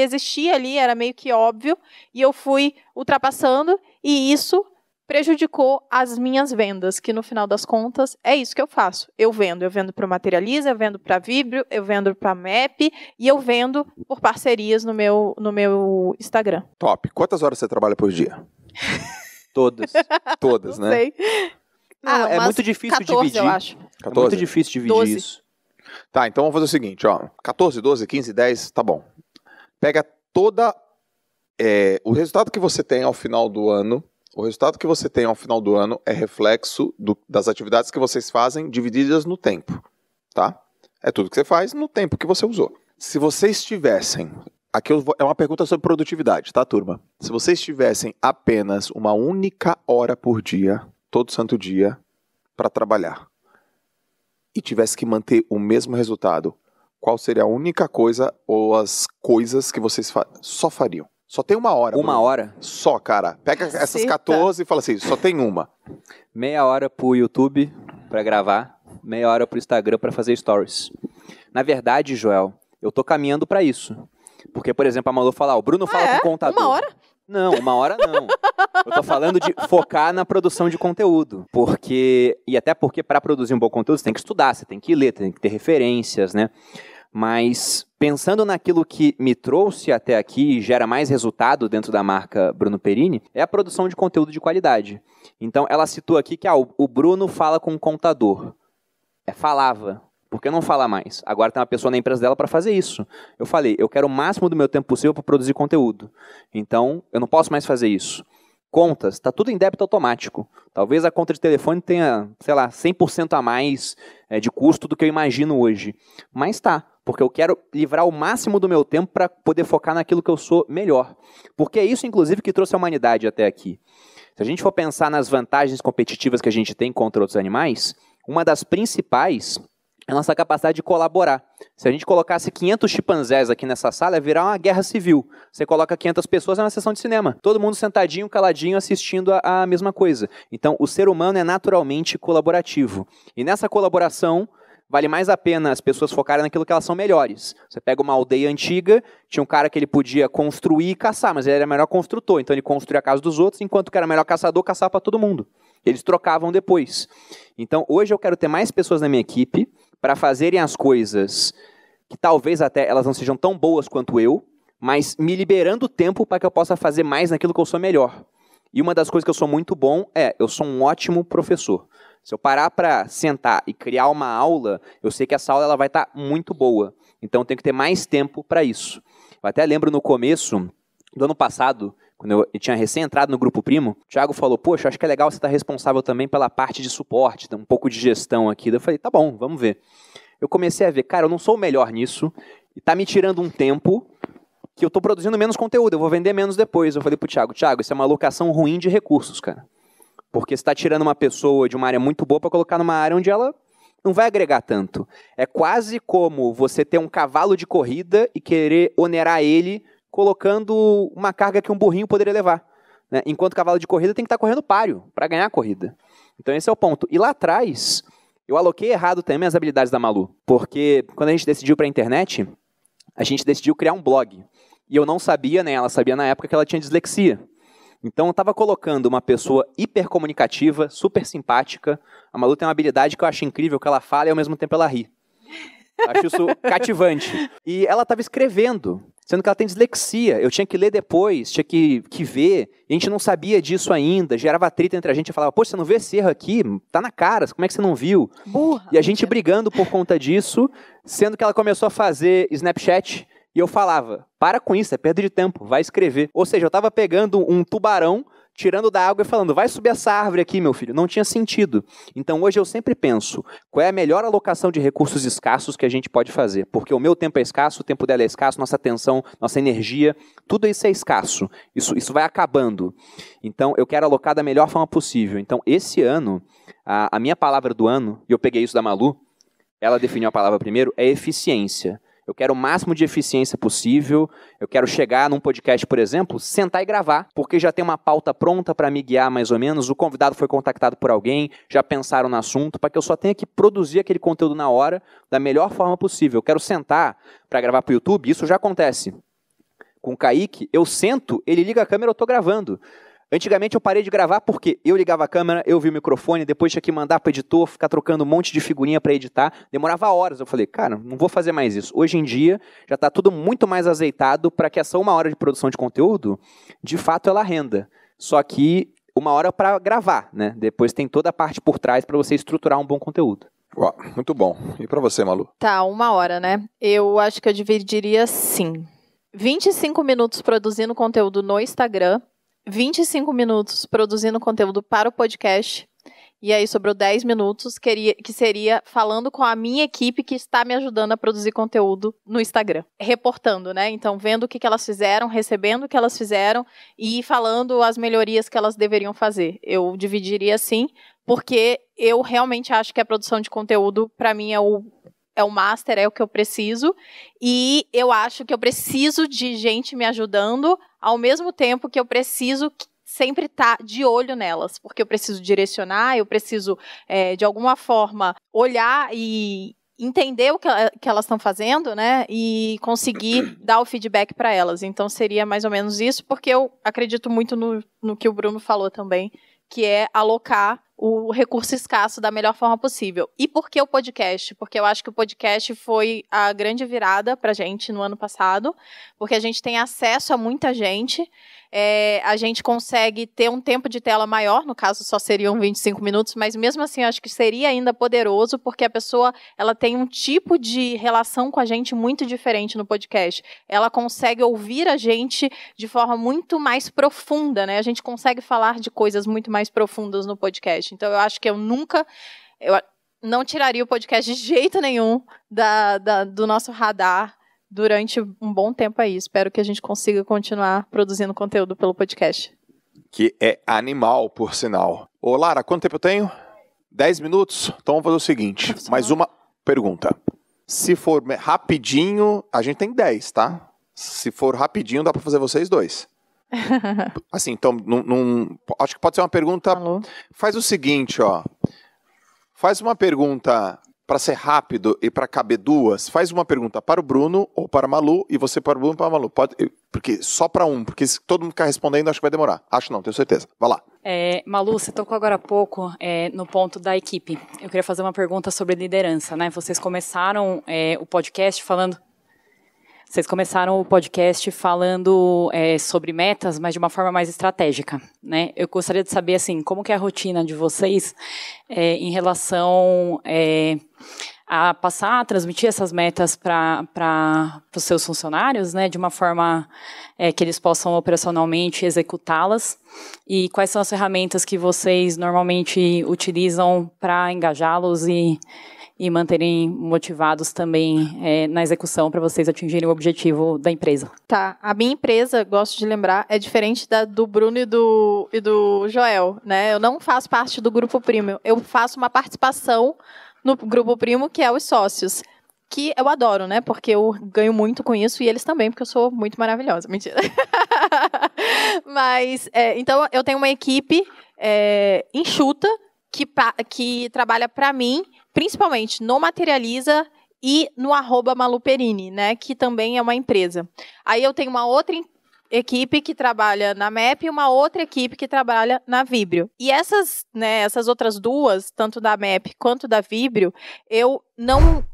existia ali, era meio que óbvio, e eu fui ultrapassando, e isso prejudicou as minhas vendas, que no final das contas é isso que eu faço. Eu vendo para o Materializa, eu vendo para a Vibrio, eu vendo para a MEP e eu vendo por parcerias no meu Instagram. Top. Quantas horas você trabalha por dia? Todas. Todas, Não né? sei. Não, é muito difícil 14, dividir. eu acho. 14? É muito difícil dividir 12. isso. Tá, então vamos fazer o seguinte, ó. 14, 12, 15, 10, tá bom. Pega toda... o resultado que você tem ao final do ano... O resultado que você tem ao final do ano é reflexo das atividades que vocês fazem divididas no tempo, tá? É tudo que você faz no tempo que você usou. Se vocês tivessem... é uma pergunta sobre produtividade, tá, turma? Se vocês tivessem apenas uma única hora por dia, todo santo dia, para trabalhar, e tivesse que manter o mesmo resultado, qual seria a única coisa ou as coisas que vocês só fariam? Só tem 1 hora. Uma hora? Só, cara. Pega essas 14 e fala assim, só tem uma. Meia hora pro YouTube pra gravar, meia hora pro Instagram pra fazer stories. Na verdade, Joel, eu tô caminhando pra isso. Porque, por exemplo, a Malu fala, o Bruno fala com o contador. 1 hora? Não, 1 hora não. Eu tô falando de focar na produção de conteúdo. E até porque para produzir um bom conteúdo você tem que estudar, você tem que ler, tem que ter referências, né? Mas pensando naquilo que me trouxe até aqui e gera mais resultado dentro da marca Bruno Perini, é a produção de conteúdo de qualidade. Então, ela citou aqui que o Bruno fala com o contador. Falava. Por que não fala mais? Agora tem uma pessoa na empresa dela para fazer isso. Eu falei, eu quero o máximo do meu tempo possível para produzir conteúdo. Então, eu não posso mais fazer isso. Contas, está tudo em débito automático. Talvez a conta de telefone tenha, 100% a mais de custo do que eu imagino hoje. Mas tá, porque eu quero livrar o máximo do meu tempo para poder focar naquilo que eu sou melhor. Porque é isso, inclusive, que trouxe a humanidade até aqui. Se a gente for pensar nas vantagens competitivas que a gente tem contra outros animais, uma das principais é a nossa capacidade de colaborar. Se a gente colocasse 500 chimpanzés aqui nessa sala, ia virar uma guerra civil. Você coloca 500 pessoas, é uma sessão de cinema. Todo mundo sentadinho, caladinho, assistindo a mesma coisa. Então, o ser humano é naturalmente colaborativo. E nessa colaboração, vale mais a pena as pessoas focarem naquilo que elas são melhores. Você pega uma aldeia antiga, tinha um cara que ele podia construir e caçar, mas ele era o melhor construtor. Então, ele construía a casa dos outros, enquanto que era o melhor caçador, caçava para todo mundo. Eles trocavam depois. Então, hoje eu quero ter mais pessoas na minha equipe para fazerem as coisas que talvez até elas não sejam tão boas quanto eu, mas me liberando tempo para que eu possa fazer mais naquilo que eu sou melhor. E uma das coisas que eu sou muito bom eu sou um ótimo professor. Se eu parar para sentar e criar uma aula, eu sei que essa aula ela vai estar muito boa. Então eu tenho que ter mais tempo para isso. Eu até lembro no começo do ano passado, quando eu tinha recém entrado no Grupo Primo, o Thiago falou, poxa, acho que é legal você estar responsável também pela parte de suporte, um pouco de gestão aqui. Daí eu falei, tá bom, vamos ver. Eu comecei a ver, cara, eu não sou o melhor nisso, e tá me tirando um tempo que eu tô produzindo menos conteúdo, eu vou vender menos depois. Eu falei pro Thiago, isso é uma alocação ruim de recursos, cara. Porque você tá tirando uma pessoa de uma área muito boa para colocar numa área onde ela não vai agregar tanto. É quase como você ter um cavalo de corrida e querer onerar ele colocando uma carga que um burrinho poderia levar. Né? Enquanto o cavalo de corrida tem que estar correndo páreo para ganhar a corrida. Então esse é o ponto. E lá atrás, eu aloquei errado também as habilidades da Malu. Porque quando a gente decidiu para a internet, a gente decidiu criar um blog. E eu não sabia, nem ela sabia na época, que ela tinha dislexia. Então eu estava colocando uma pessoa hipercomunicativa, super simpática. A Malu tem uma habilidade que eu acho incrível, que ela fala e ao mesmo tempo ela ri. Eu acho isso cativante. E ela estava escrevendo, sendo que ela tem dislexia. Eu tinha que ler depois, tinha que ver. E a gente não sabia disso ainda. Gerava atrito entre a gente. Eu falava, poxa, você não vê esse erro aqui? Tá na cara, como é que você não viu? Burra. E a gente brigando por conta disso, sendo que ela começou a fazer Snapchat. E eu falava, para com isso, é perda de tempo, vai escrever. Ou seja, eu estava pegando um tubarão, tirando da água e falando, vai subir essa árvore aqui, meu filho. Não tinha sentido. Então hoje eu sempre penso, qual é a melhor alocação de recursos escassos que a gente pode fazer? Porque o meu tempo é escasso, o tempo dela é escasso, nossa atenção, nossa energia, tudo isso é escasso. Isso vai acabando. Então eu quero alocar da melhor forma possível. Então esse ano, a minha palavra do ano, e eu peguei isso da Malu, ela definiu a palavra primeiro, é eficiência. Eu quero o máximo de eficiência possível, eu quero chegar num podcast, por exemplo, sentar e gravar, porque já tem uma pauta pronta para me guiar mais ou menos, o convidado foi contactado por alguém, já pensaram no assunto, para que eu só tenha que produzir aquele conteúdo na hora, da melhor forma possível. Eu quero sentar para gravar para o YouTube, isso já acontece. Com o Kaique, eu sento, ele liga a câmera, eu estou gravando. Antigamente eu parei de gravar porque eu ligava a câmera, eu vi o microfone, depois tinha que mandar para o editor, ficar trocando um monte de figurinha para editar, demorava horas. Eu falei, cara, não vou fazer mais isso. Hoje em dia já está tudo muito mais azeitado para que essa 1 hora de produção de conteúdo, de fato, ela renda. Só que 1 hora para gravar, né? Depois tem toda a parte por trás para você estruturar um bom conteúdo. Uau, muito bom. E para você, Malu? Tá, 1 hora, né? Eu acho que eu dividiria assim, 25 minutos produzindo conteúdo no Instagram, 25 minutos produzindo conteúdo para o podcast, e aí sobrou 10 minutos, que seria falando com a minha equipe que está me ajudando a produzir conteúdo no Instagram. Reportando, né? Então, vendo o que elas fizeram, recebendo o que elas fizeram e falando as melhorias que elas deveriam fazer. Eu dividiria assim, porque eu realmente acho que a produção de conteúdo, para mim, é o master, é o que eu preciso, e eu acho que eu preciso de gente me ajudando, ao mesmo tempo que eu preciso sempre estar de olho nelas, porque eu preciso direcionar, eu preciso, de alguma forma, olhar e entender o que elas estão fazendo, né, e conseguir dar o feedback para elas. Então, seria mais ou menos isso, porque eu acredito muito no que o Bruno falou também, que é alocar o recurso escasso da melhor forma possível. E por que o podcast? Porque eu acho que o podcast foi a grande virada pra gente no ano passado, porque a gente tem acesso a muita gente, a gente consegue ter um tempo de tela maior, no caso só seriam 25 minutos, mas mesmo assim eu acho que seria ainda poderoso, porque a pessoa ela tem um tipo de relação com a gente muito diferente no podcast. Ela consegue ouvir a gente de forma muito mais profunda, né? A gente consegue falar de coisas muito mais profundas no podcast. Então eu acho que eu não tiraria o podcast de jeito nenhum do nosso radar durante um bom tempo aí. Espero que a gente consiga continuar produzindo conteúdo pelo podcast. Que é animal, por sinal. Ô, Lara, quanto tempo eu tenho? 10 minutos? Então vamos fazer o seguinte, mais uma pergunta. Se for rapidinho, a gente tem 10, tá? Se for rapidinho, dá pra fazer vocês 2. Assim, então, acho que pode ser uma pergunta... Alô? Faz o seguinte, ó. Faz uma pergunta... Para ser rápido e para caber 2, faz uma pergunta para o Bruno ou para a Malu e você para o Bruno ou para a Malu. Pode, porque só para um, porque se todo mundo ficar respondendo, acho que vai demorar. Acho não, tenho certeza. Vai lá. Malu, você tocou agora há pouco no ponto da equipe. Eu queria fazer uma pergunta sobre liderança, né? Vocês começaram o podcast falando... sobre metas, mas de uma forma mais estratégica, né? Eu gostaria de saber, assim, como que é a rotina de vocês em relação a passar a transmitir essas metas para os seus funcionários, né, de uma forma que eles possam operacionalmente executá-las? E quais são as ferramentas que vocês normalmente utilizam para engajá-los e manterem motivados também na execução para vocês atingirem o objetivo da empresa? Tá, a minha empresa, gosto de lembrar, é diferente do Bruno e do Joel, né? Eu não faço parte do Grupo Primo, eu faço uma participação no Grupo Primo, que é os sócios, que eu adoro, né? Porque eu ganho muito com isso e eles também, porque eu sou muito maravilhosa. Mentira. Mas, então, eu tenho uma equipe enxuta que trabalha para mim, principalmente no Materializa e no @Maluperini, né, que também é uma empresa. Aí eu tenho uma outra equipe que trabalha na MEP e uma outra equipe que trabalha na Vibrio. E essas outras duas, tanto da MEP quanto da Vibrio, eu não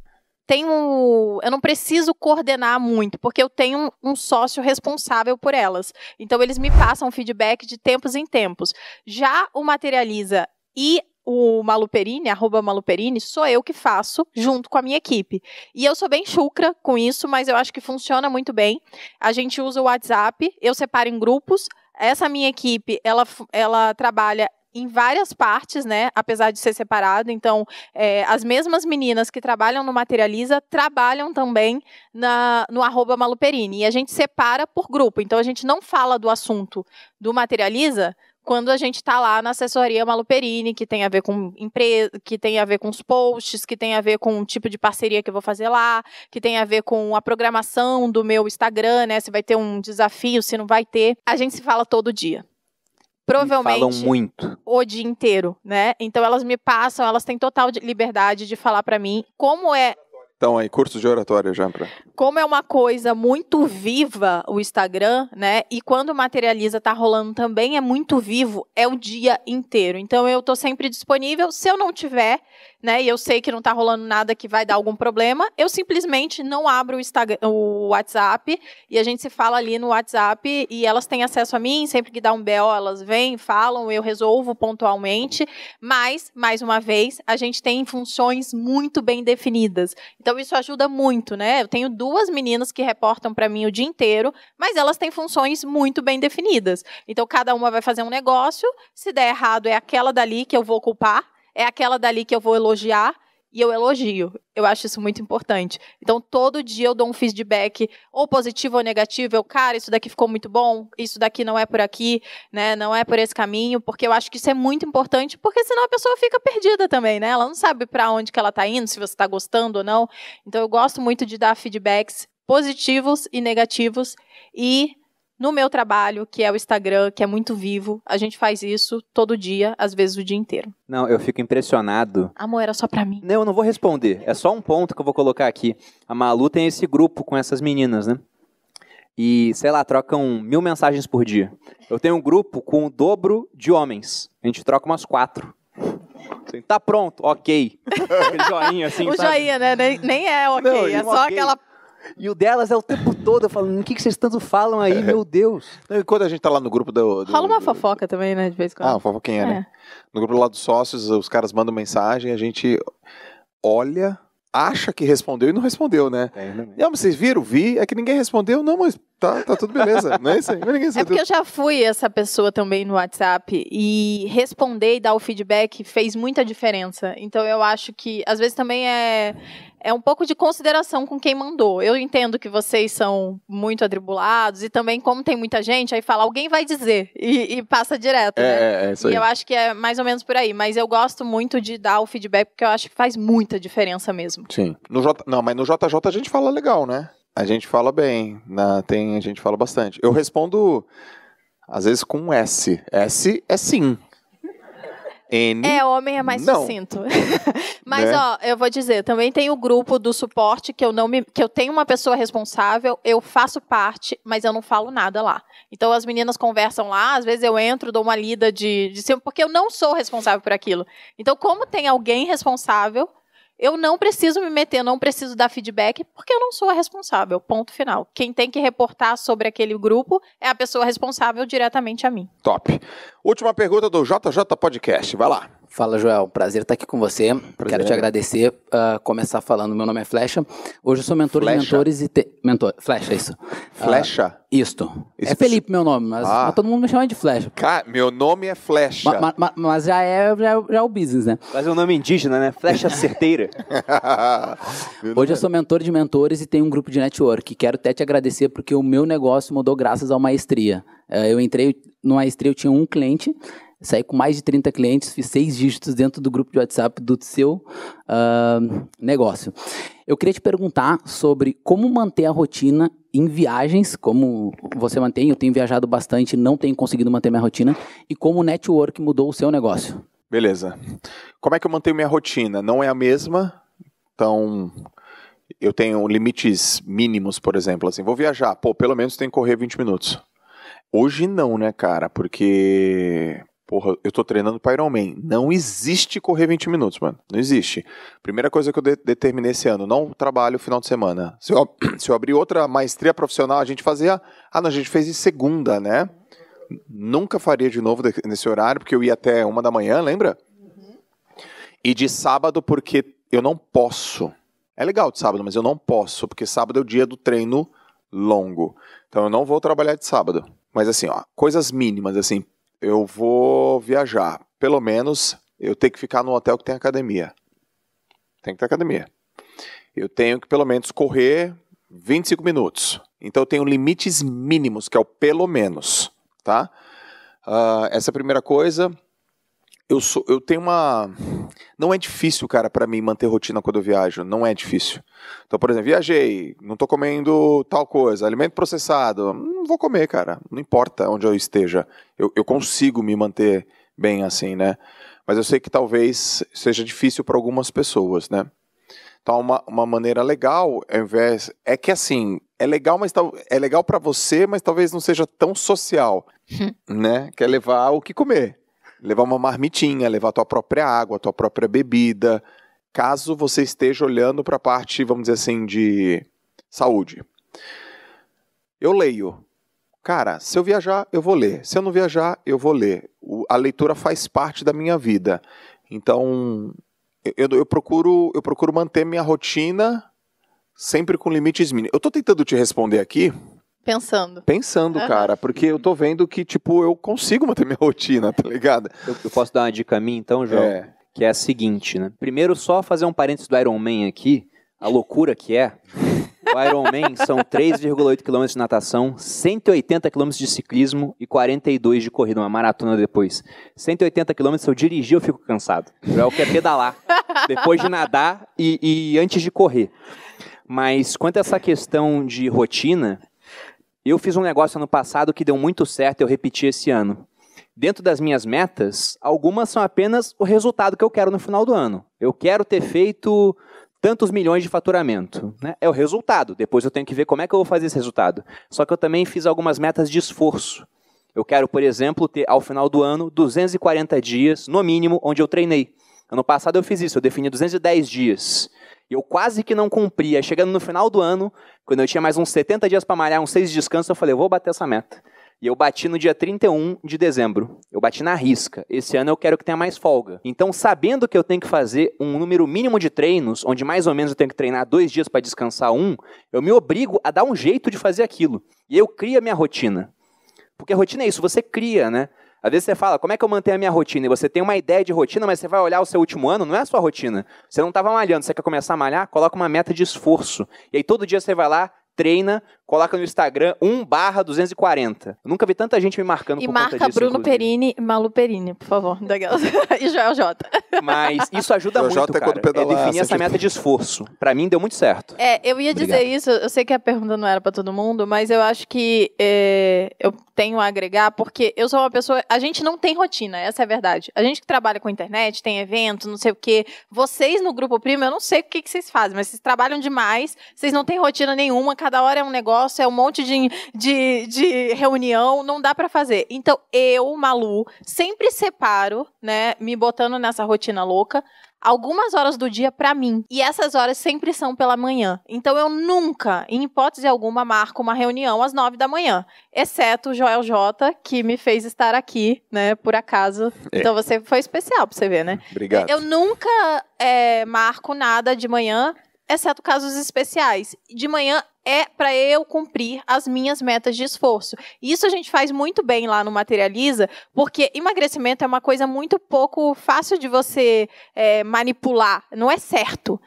preciso coordenar muito, porque eu tenho um sócio responsável por elas. Então, eles me passam feedback de tempos em tempos. Já o Materializa e o Maluperini, @Maluperini, sou eu que faço, junto com a minha equipe. E eu sou bem chucra com isso, mas eu acho que funciona muito bem. A gente usa o WhatsApp, eu separo em grupos. Essa minha equipe, ela trabalha em várias partes, né, apesar de ser separado. Então, as mesmas meninas que trabalham no Materializa trabalham também no @Maluperini. E a gente separa por grupo. Então, a gente não fala do assunto do Materializa quando a gente está lá na assessoria Maluperini, que tem a ver com empresa, que tem a ver com os posts, que tem a ver com o tipo de parceria que eu vou fazer lá, que tem a ver com a programação do meu Instagram, né, se vai ter um desafio, se não vai ter. A gente se fala todo dia. Provavelmente falam muito. O dia inteiro, né? Então elas me passam, elas têm total liberdade de falar para mim como é. Então, aí, cursos de oratória já. Como é uma coisa muito viva o Instagram, né? E quando o Materializa tá rolando também é muito vivo, é o dia inteiro. Então, eu tô sempre disponível. Se eu não tiver, né? E eu sei que não tá rolando nada que vai dar algum problema, eu simplesmente não abro o WhatsApp e a gente se fala ali no WhatsApp e elas têm acesso a mim. Sempre que dá um BO, elas vêm, falam, eu resolvo pontualmente. Mas, mais uma vez, a gente tem funções muito bem definidas. Então, isso ajuda muito, né? Eu tenho 2 meninas que reportam para mim o dia inteiro, mas elas têm funções muito bem definidas. Então, cada uma vai fazer um negócio, se der errado, é aquela dali que eu vou culpar, é aquela dali que eu vou elogiar, e eu elogio. Eu acho isso muito importante. Então, todo dia eu dou um feedback, ou positivo ou negativo. Cara, isso daqui ficou muito bom, isso daqui não é por aqui, né? Não é por esse caminho, porque eu acho que isso é muito importante, porque senão a pessoa fica perdida também, né? Ela não sabe para onde que ela está indo, se você está gostando ou não. Então, eu gosto muito de dar feedbacks positivos e negativos. E no meu trabalho, que é o Instagram, que é muito vivo, a gente faz isso todo dia, às vezes o dia inteiro. Não, eu fico impressionado. Amor, era só pra mim. Não, eu não vou responder. É só um ponto que eu vou colocar aqui. A Malu tem esse grupo com essas meninas, né? E, sei lá, trocam 1000 mensagens por dia. Eu tenho um grupo com o dobro de homens. A gente troca umas 4. Assim, tá pronto, ok. Aquele joinha assim, o sabe? Joinha, né? Nem é ok, Não, é só ok. aquela... E o delas é o tempo todo, eu falo, o que vocês tanto falam aí, meu Deus. E quando a gente tá lá no grupo do Rola uma fofoca também, né, de vez em quando. uma fofoquinha, né? No grupo lá dos sócios, os caras mandam mensagem, a gente olha, acha que respondeu e não respondeu, né? Não, mas vocês viram? Vi, é que ninguém respondeu. Não, mas tá tudo beleza, não é isso aí? Mas ninguém respondeu. É porque eu já fui essa pessoa também no WhatsApp e responder e dar o feedback fez muita diferença. Então eu acho que, às vezes também é um pouco de consideração com quem mandou. Eu entendo que vocês são muito atribulados e também, como tem muita gente, aí fala, alguém vai dizer e passa direto, né? Isso aí. E eu acho que é mais ou menos por aí. Mas eu gosto muito de dar o feedback porque eu acho que faz muita diferença mesmo. Sim. Não, mas no JJ a gente fala legal, né? A gente fala bem, a gente fala bastante. Eu respondo, às vezes, com um S. S é sim. N, homem é mais não. sucinto. Mas, né? eu vou dizer, também tem o grupo do suporte, que eu tenho uma pessoa responsável, eu faço parte, mas eu não falo nada lá. Então, as meninas conversam lá, às vezes eu entro, dou uma lida de cima, porque eu não sou responsável por aquilo. Então, como tem alguém responsável, eu não preciso me meter, não preciso dar feedback, porque eu não sou a responsável, ponto final. Quem tem que reportar sobre aquele grupo é a pessoa responsável diretamente a mim. Top. Última pergunta do JJ Podcast, vai lá. Fala, Joel. Prazer estar aqui com você. Quero te agradecer. Começar falando, meu nome é Flecha. Hoje eu sou mentor de mentores e... Flecha, isso. Flecha? Isto. É Felipe meu nome, mas todo mundo me chama de Flecha. Cara, meu nome é Flecha. Mas já é o business, né? Mas é um nome indígena, né? Flecha certeira. Hoje eu sou mentor de mentores e tenho um grupo de network. Quero até te agradecer porque o meu negócio mudou graças ao Maestria. Eu entrei no Maestria, eu tinha um cliente... Saí com mais de 30 clientes, fiz 6 dígitos dentro do grupo de WhatsApp do seu negócio. Eu queria te perguntar sobre como manter a rotina em viagens, como você mantém, eu tenho viajado bastante, não tenho conseguido manter minha rotina, e como o network mudou o seu negócio. Beleza. Como é que eu mantenho minha rotina? Não é a mesma, então eu tenho limites mínimos, por exemplo, assim, vou viajar, pelo menos tem que correr 20 minutos. Hoje não, né, cara, porque... Porra, eu tô treinando para Ironman. Não existe correr 20 minutos, mano. Não existe. Primeira coisa que eu determinei esse ano, não trabalho final de semana. Se eu abrir outra maestria profissional, a gente fazia... a gente fez em segunda, né? Nunca faria de novo nesse horário, porque eu ia até 1 da manhã, lembra? E de sábado, porque eu não posso. É legal de sábado, mas eu não posso, porque sábado é o dia do treino longo. Então eu não vou trabalhar de sábado. Mas assim, coisas mínimas, assim... Eu vou viajar, pelo menos eu tenho que ficar num hotel que tem academia. Tem que ter academia. Eu tenho que pelo menos correr 25 minutos. Então eu tenho limites mínimos, que é o pelo menos, tá? Essa é a primeira coisa. Eu tenho uma... Não é difícil, cara, pra mim manter rotina quando eu viajo. Não é difícil. Então, por exemplo, viajei, não tô comendo tal coisa, alimento processado. Não vou comer, cara. Não importa onde eu esteja. Eu consigo me manter bem assim, né? Mas eu sei que talvez seja difícil para algumas pessoas, né? Então, uma maneira legal, ao invés... É que assim, é legal, mas é legal pra você, mas talvez não seja tão social, né? Que é levar o que comer. Levar uma marmitinha, levar a tua própria água, a tua própria bebida, caso você esteja olhando para a parte, vamos dizer assim, de saúde. Eu leio. Cara, se eu viajar, eu vou ler. Se eu não viajar, eu vou ler. A leitura faz parte da minha vida. Então, eu procuro manter minha rotina sempre com limites mínimos. Eu estou tentando te responder aqui... Pensando, cara, porque eu tô vendo que, tipo, eu consigo manter minha rotina, tá ligado? Eu posso dar uma dica a mim, então, João? Que é a seguinte, né? Primeiro, só fazer um parênteses do Ironman aqui, a loucura que é. O Ironman são 3,8 km de natação, 180 km de ciclismo e 42 de corrida, uma maratona depois. 180 km, se eu dirigir, eu fico cansado. O Joel quer pedalar, depois de nadar e antes de correr. Mas quanto a essa questão de rotina... Eu fiz um negócio ano passado que deu muito certo e eu repeti esse ano. Dentro das minhas metas, algumas são apenas o resultado que eu quero no final do ano. Eu quero ter feito tantos milhões de faturamento, né? É o resultado. Depois eu tenho que ver como é que eu vou fazer esse resultado. Só que eu também fiz algumas metas de esforço. Eu quero, por exemplo, ter ao final do ano 240 dias, no mínimo, onde eu treinei. Ano passado eu fiz isso, eu defini 210 dias. E eu quase que não cumpria. Chegando no final do ano, quando eu tinha mais uns 70 dias para malhar, uns 6 de descanso, eu falei, eu vou bater essa meta. E eu bati no dia 31 de dezembro. Eu bati na risca. Esse ano eu quero que tenha mais folga. Então, sabendo que eu tenho que fazer um número mínimo de treinos, onde mais ou menos eu tenho que treinar 2 dias para descansar 1, eu me obrigo a dar um jeito de fazer aquilo. E eu crio a minha rotina. Porque a rotina é isso, você cria, né? Às vezes você fala, como é que eu mantenho a minha rotina? E você tem uma ideia de rotina, mas você vai olhar o seu último ano, não é a sua rotina. Você não estava malhando, você quer começar a malhar? Coloca uma meta de esforço. E aí todo dia você vai lá, treina, coloca no Instagram 1/240. Eu nunca vi tanta gente me marcando por conta disso. E marca Bruno inclusive. Perini e Malu Perini, por favor. E Joel J. Mas isso ajuda muito, cara. Definir essa meta de esforço. Pra mim, deu muito certo. Eu ia dizer isso, eu sei que a pergunta não era pra todo mundo, mas eu acho que eu tenho a agregar, porque eu sou uma pessoa... A gente não tem rotina, essa é a verdade. A gente que trabalha com internet, tem evento, não sei o quê. Vocês no Grupo Primo, eu não sei o que vocês fazem, mas vocês trabalham demais, vocês não têm rotina nenhuma, cada hora é um negócio, é um monte de reunião, não dá pra fazer. Então, eu, Malu, sempre separo, né, me botando nessa rotina louca, algumas horas do dia pra mim. E essas horas sempre são pela manhã. Então eu nunca, em hipótese alguma, marco uma reunião às 9 da manhã. Exceto o Joel J, que me fez estar aqui, né, por acaso. Então você foi especial pra você ver, né? Obrigado. Eu nunca marco nada de manhã, exceto casos especiais. De manhã é para eu cumprir as minhas metas de esforço. Isso a gente faz muito bem lá no Materializa, porque emagrecimento é uma coisa muito pouco fácil de você manipular. Não é certo.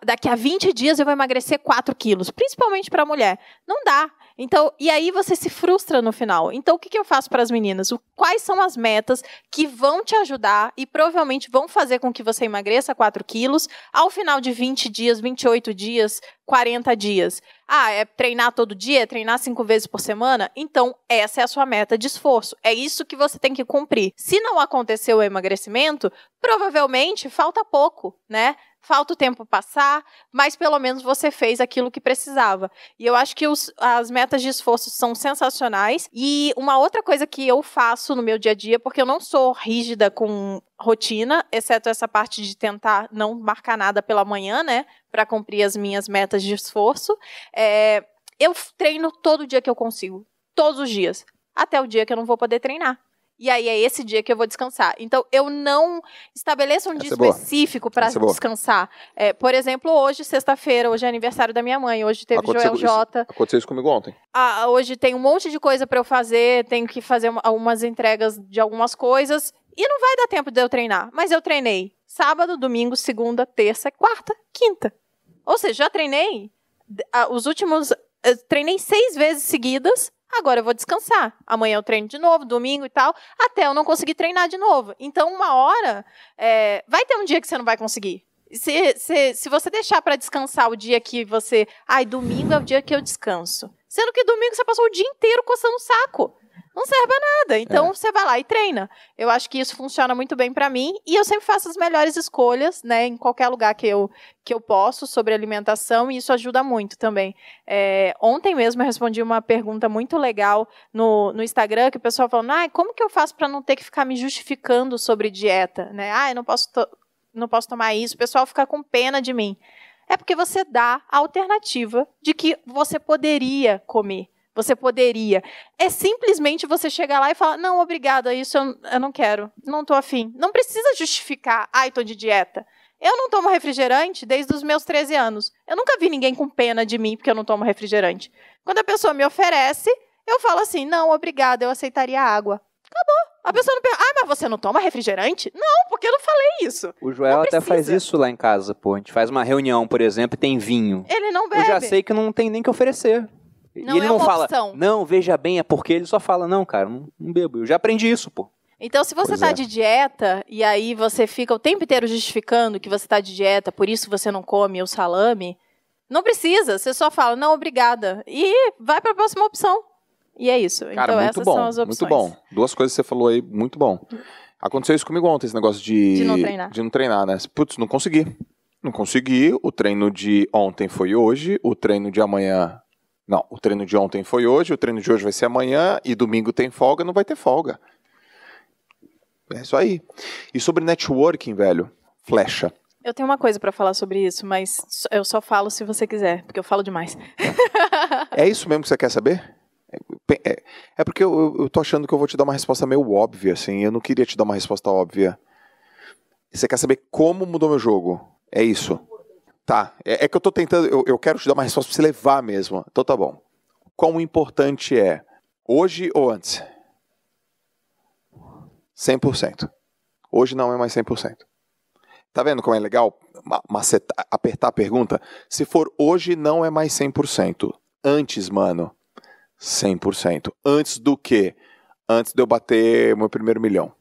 Daqui a 20 dias eu vou emagrecer 4 quilos, principalmente para mulher. Não dá. Então, e aí você se frustra no final. Então, o que eu faço para as meninas? Quais são as metas que vão te ajudar e provavelmente vão fazer com que você emagreça 4 quilos ao final de 20 dias, 28 dias, 40 dias? É treinar todo dia? É treinar 5 vezes por semana? Então, essa é a sua meta de esforço. É isso que você tem que cumprir. Se não aconteceu o emagrecimento, provavelmente falta pouco, né? Falta o tempo passar, mas pelo menos você fez aquilo que precisava. E eu acho que as metas de esforço são sensacionais. E uma outra coisa que eu faço no meu dia a dia, porque eu não sou rígida com rotina, exceto essa parte de tentar não marcar nada pela manhã, né, para cumprir as minhas metas de esforço, eu treino todo dia que eu consigo. Todos os dias. Até o dia que eu não vou poder treinar. E aí é esse dia que eu vou descansar. Então, eu não estabeleço um dia específico para descansar. Por exemplo, hoje, sexta-feira, hoje é aniversário da minha mãe. Hoje teve Joel J. Aconteceu isso comigo ontem. Hoje tem um monte de coisa para eu fazer. Tenho que fazer algumas entregas de algumas coisas. E não vai dar tempo de eu treinar. Mas eu treinei sábado, domingo, segunda, terça, quarta, quinta. Ou seja, já treinei treinei 6 vezes seguidas. Agora eu vou descansar. Amanhã eu treino de novo, domingo e tal, até eu não conseguir treinar de novo. Então, uma hora, vai ter um dia que você não vai conseguir. Se você deixar para descansar o dia que você... domingo é o dia que eu descanso. Sendo que domingo você passou o dia inteiro coçando o saco. Não serve a nada. Então, você vai lá e treina. Eu acho que isso funciona muito bem pra mim. E eu sempre faço as melhores escolhas, né? Em qualquer lugar que eu posso sobre alimentação. E isso ajuda muito também. Ontem mesmo eu respondi uma pergunta muito legal no Instagram. Que o pessoal falou, como que eu faço pra não ter que ficar me justificando sobre dieta? Né? Eu não posso tomar isso. O pessoal fica com pena de mim. É porque você dá a alternativa de que você poderia comer. Você poderia. É simplesmente você chegar lá e falar, não, obrigada, isso eu não quero, não tô afim. Não precisa justificar, tô de dieta. Eu não tomo refrigerante desde os meus 13 anos. Eu nunca vi ninguém com pena de mim porque eu não tomo refrigerante. Quando a pessoa me oferece, eu falo assim, não, obrigada, eu aceitaria água. Acabou. A pessoa não pergunta, mas você não toma refrigerante? Não, porque eu não falei isso. O Joel até faz isso lá em casa, pô. A gente faz uma reunião, por exemplo, e tem vinho. Ele não bebe. Eu já sei que não tem nem que oferecer. Não, e ele não fala, opção. não, veja bem, é porque ele só fala, não, cara, não bebo. Eu já aprendi isso, pô. Então, se você tá de dieta, e aí você fica o tempo inteiro justificando que você tá de dieta, por isso você não come o salame, não precisa, você só fala, não, obrigada, e vai pra próxima opção. E é isso. Cara, então, essas são as opções. Muito bom. 2 coisas que você falou aí, muito bom. Aconteceu isso comigo ontem, esse negócio de não treinar, né? Putz, não consegui. Não consegui, o treino de ontem foi hoje, o treino de amanhã... Não, o treino de ontem foi hoje, o treino de hoje vai ser amanhã, e domingo tem folga, não vai ter folga. É isso aí. E sobre networking, velho, flecha. Eu tenho uma coisa pra falar sobre isso, mas eu só falo se você quiser, porque eu falo demais. É isso mesmo que você quer saber? É porque eu tô achando que eu vou te dar uma resposta meio óbvia, assim, eu não queria te dar uma resposta óbvia. Você quer saber como mudou meu jogo? É isso. Tá, é que eu tô tentando, eu quero te dar uma resposta pra você levar mesmo. Então tá bom. Quão importante é? Hoje ou antes? 100%. Hoje não é mais 100%. Tá vendo como é legal apertar a pergunta? Se for hoje, não é mais 100%. Antes, mano, 100%. Antes do quê? Antes de eu bater o meu primeiro milhão.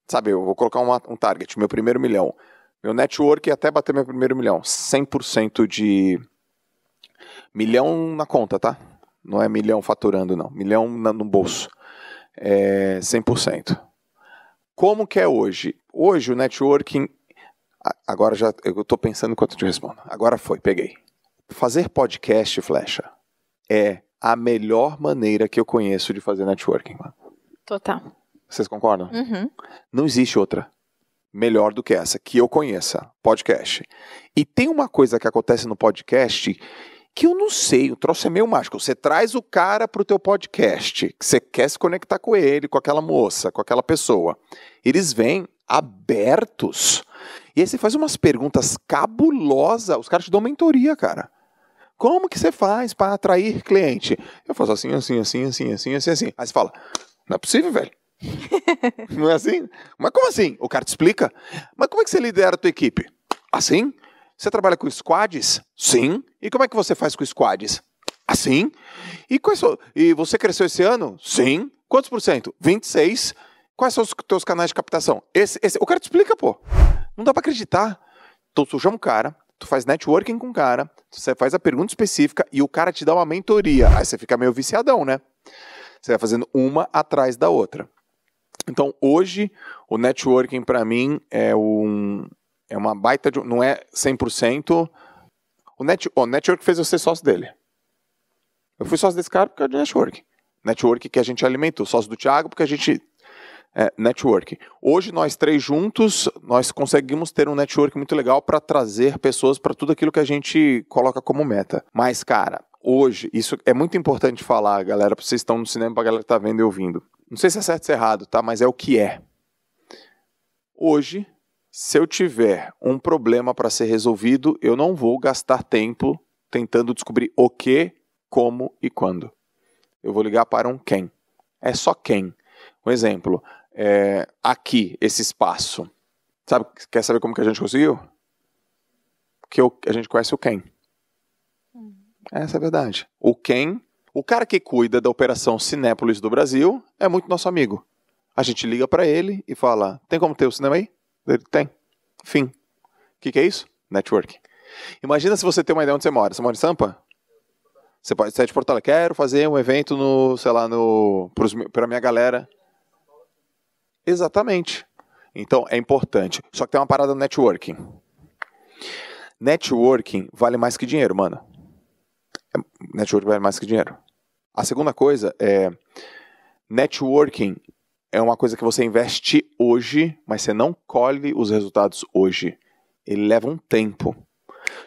Sabe, eu vou colocar um target, meu primeiro milhão. Meu network até bater meu primeiro milhão. 100% de... Milhão na conta, tá? Não é milhão faturando, não. Milhão no bolso. 100%. Como que é hoje? Hoje o networking... Agora já... Eu tô pensando enquanto eu te respondo. Agora foi, peguei. Fazer podcast, Flecha, é a melhor maneira que eu conheço de fazer networking. Mano. Total. Vocês concordam? Uhum. Não existe outra. melhor do que essa, que eu conheça, podcast. E tem uma coisa que acontece no podcast que eu não sei, o troço é meio mágico. Você traz o cara pro teu podcast, que você quer se conectar com ele, com aquela moça, com aquela pessoa. Eles vêm abertos. E aí você faz umas perguntas cabulosas, os caras te dão mentoria, cara. Como que você faz para atrair cliente? Eu faço assim. Aí você fala, não é possível, velho. Não é assim? Mas como assim? O cara te explica. Mas como é que você lidera a tua equipe? Assim? Você trabalha com squads? Sim. E como é que você faz com squads? Assim. E você cresceu esse ano? Sim. Quantos por cento? 26. Quais são os teus canais de captação? O cara te explica, pô. Não dá pra acreditar. Então tu chama um cara, tu faz networking com o cara, você faz a pergunta específica e o cara te dá uma mentoria. Aí você fica meio viciadão, né? Você vai fazendo uma atrás da outra. Então, hoje, o networking, para mim, é uma baita... não é 100%. O network fez eu ser sócio dele. Eu fui sócio desse cara por causa de networking. Networking que a gente alimentou. Sócio do Thiago porque a gente... networking. Hoje, nós três juntos, nós conseguimos ter um networking muito legal para trazer pessoas para tudo aquilo que a gente coloca como meta. Mas, cara, hoje, isso é muito importante falar, galera, para vocês que estão no cinema, para a galera que está vendo e ouvindo. Não sei se é certo ou se é errado, tá? Mas é o que é. Hoje, se eu tiver um problema para ser resolvido, eu não vou gastar tempo tentando descobrir o que, como e quando. Eu vou ligar para um quem. É só quem. Um exemplo, aqui, esse espaço. Sabe, quer saber como que a gente conseguiu? Porque a gente conhece o quem. Essa é a verdade. O quem... O cara que cuida da operação Cinépolis do Brasil é muito nosso amigo. A gente liga para ele e fala, tem como ter o cinema aí? Ele tem. Fim. O que é isso? Networking. Imagina se você tem uma ideia onde você mora. Você mora em Sampa? Você pode sair de Porto Alegre. Quero fazer um evento para minha galera. Exatamente. Então, é importante. Só que tem uma parada no networking. Networking vale mais que dinheiro, mano. Networking vale mais que dinheiro. A segunda coisa é... Networking é uma coisa que você investe hoje, mas você não colhe os resultados hoje. Ele leva um tempo.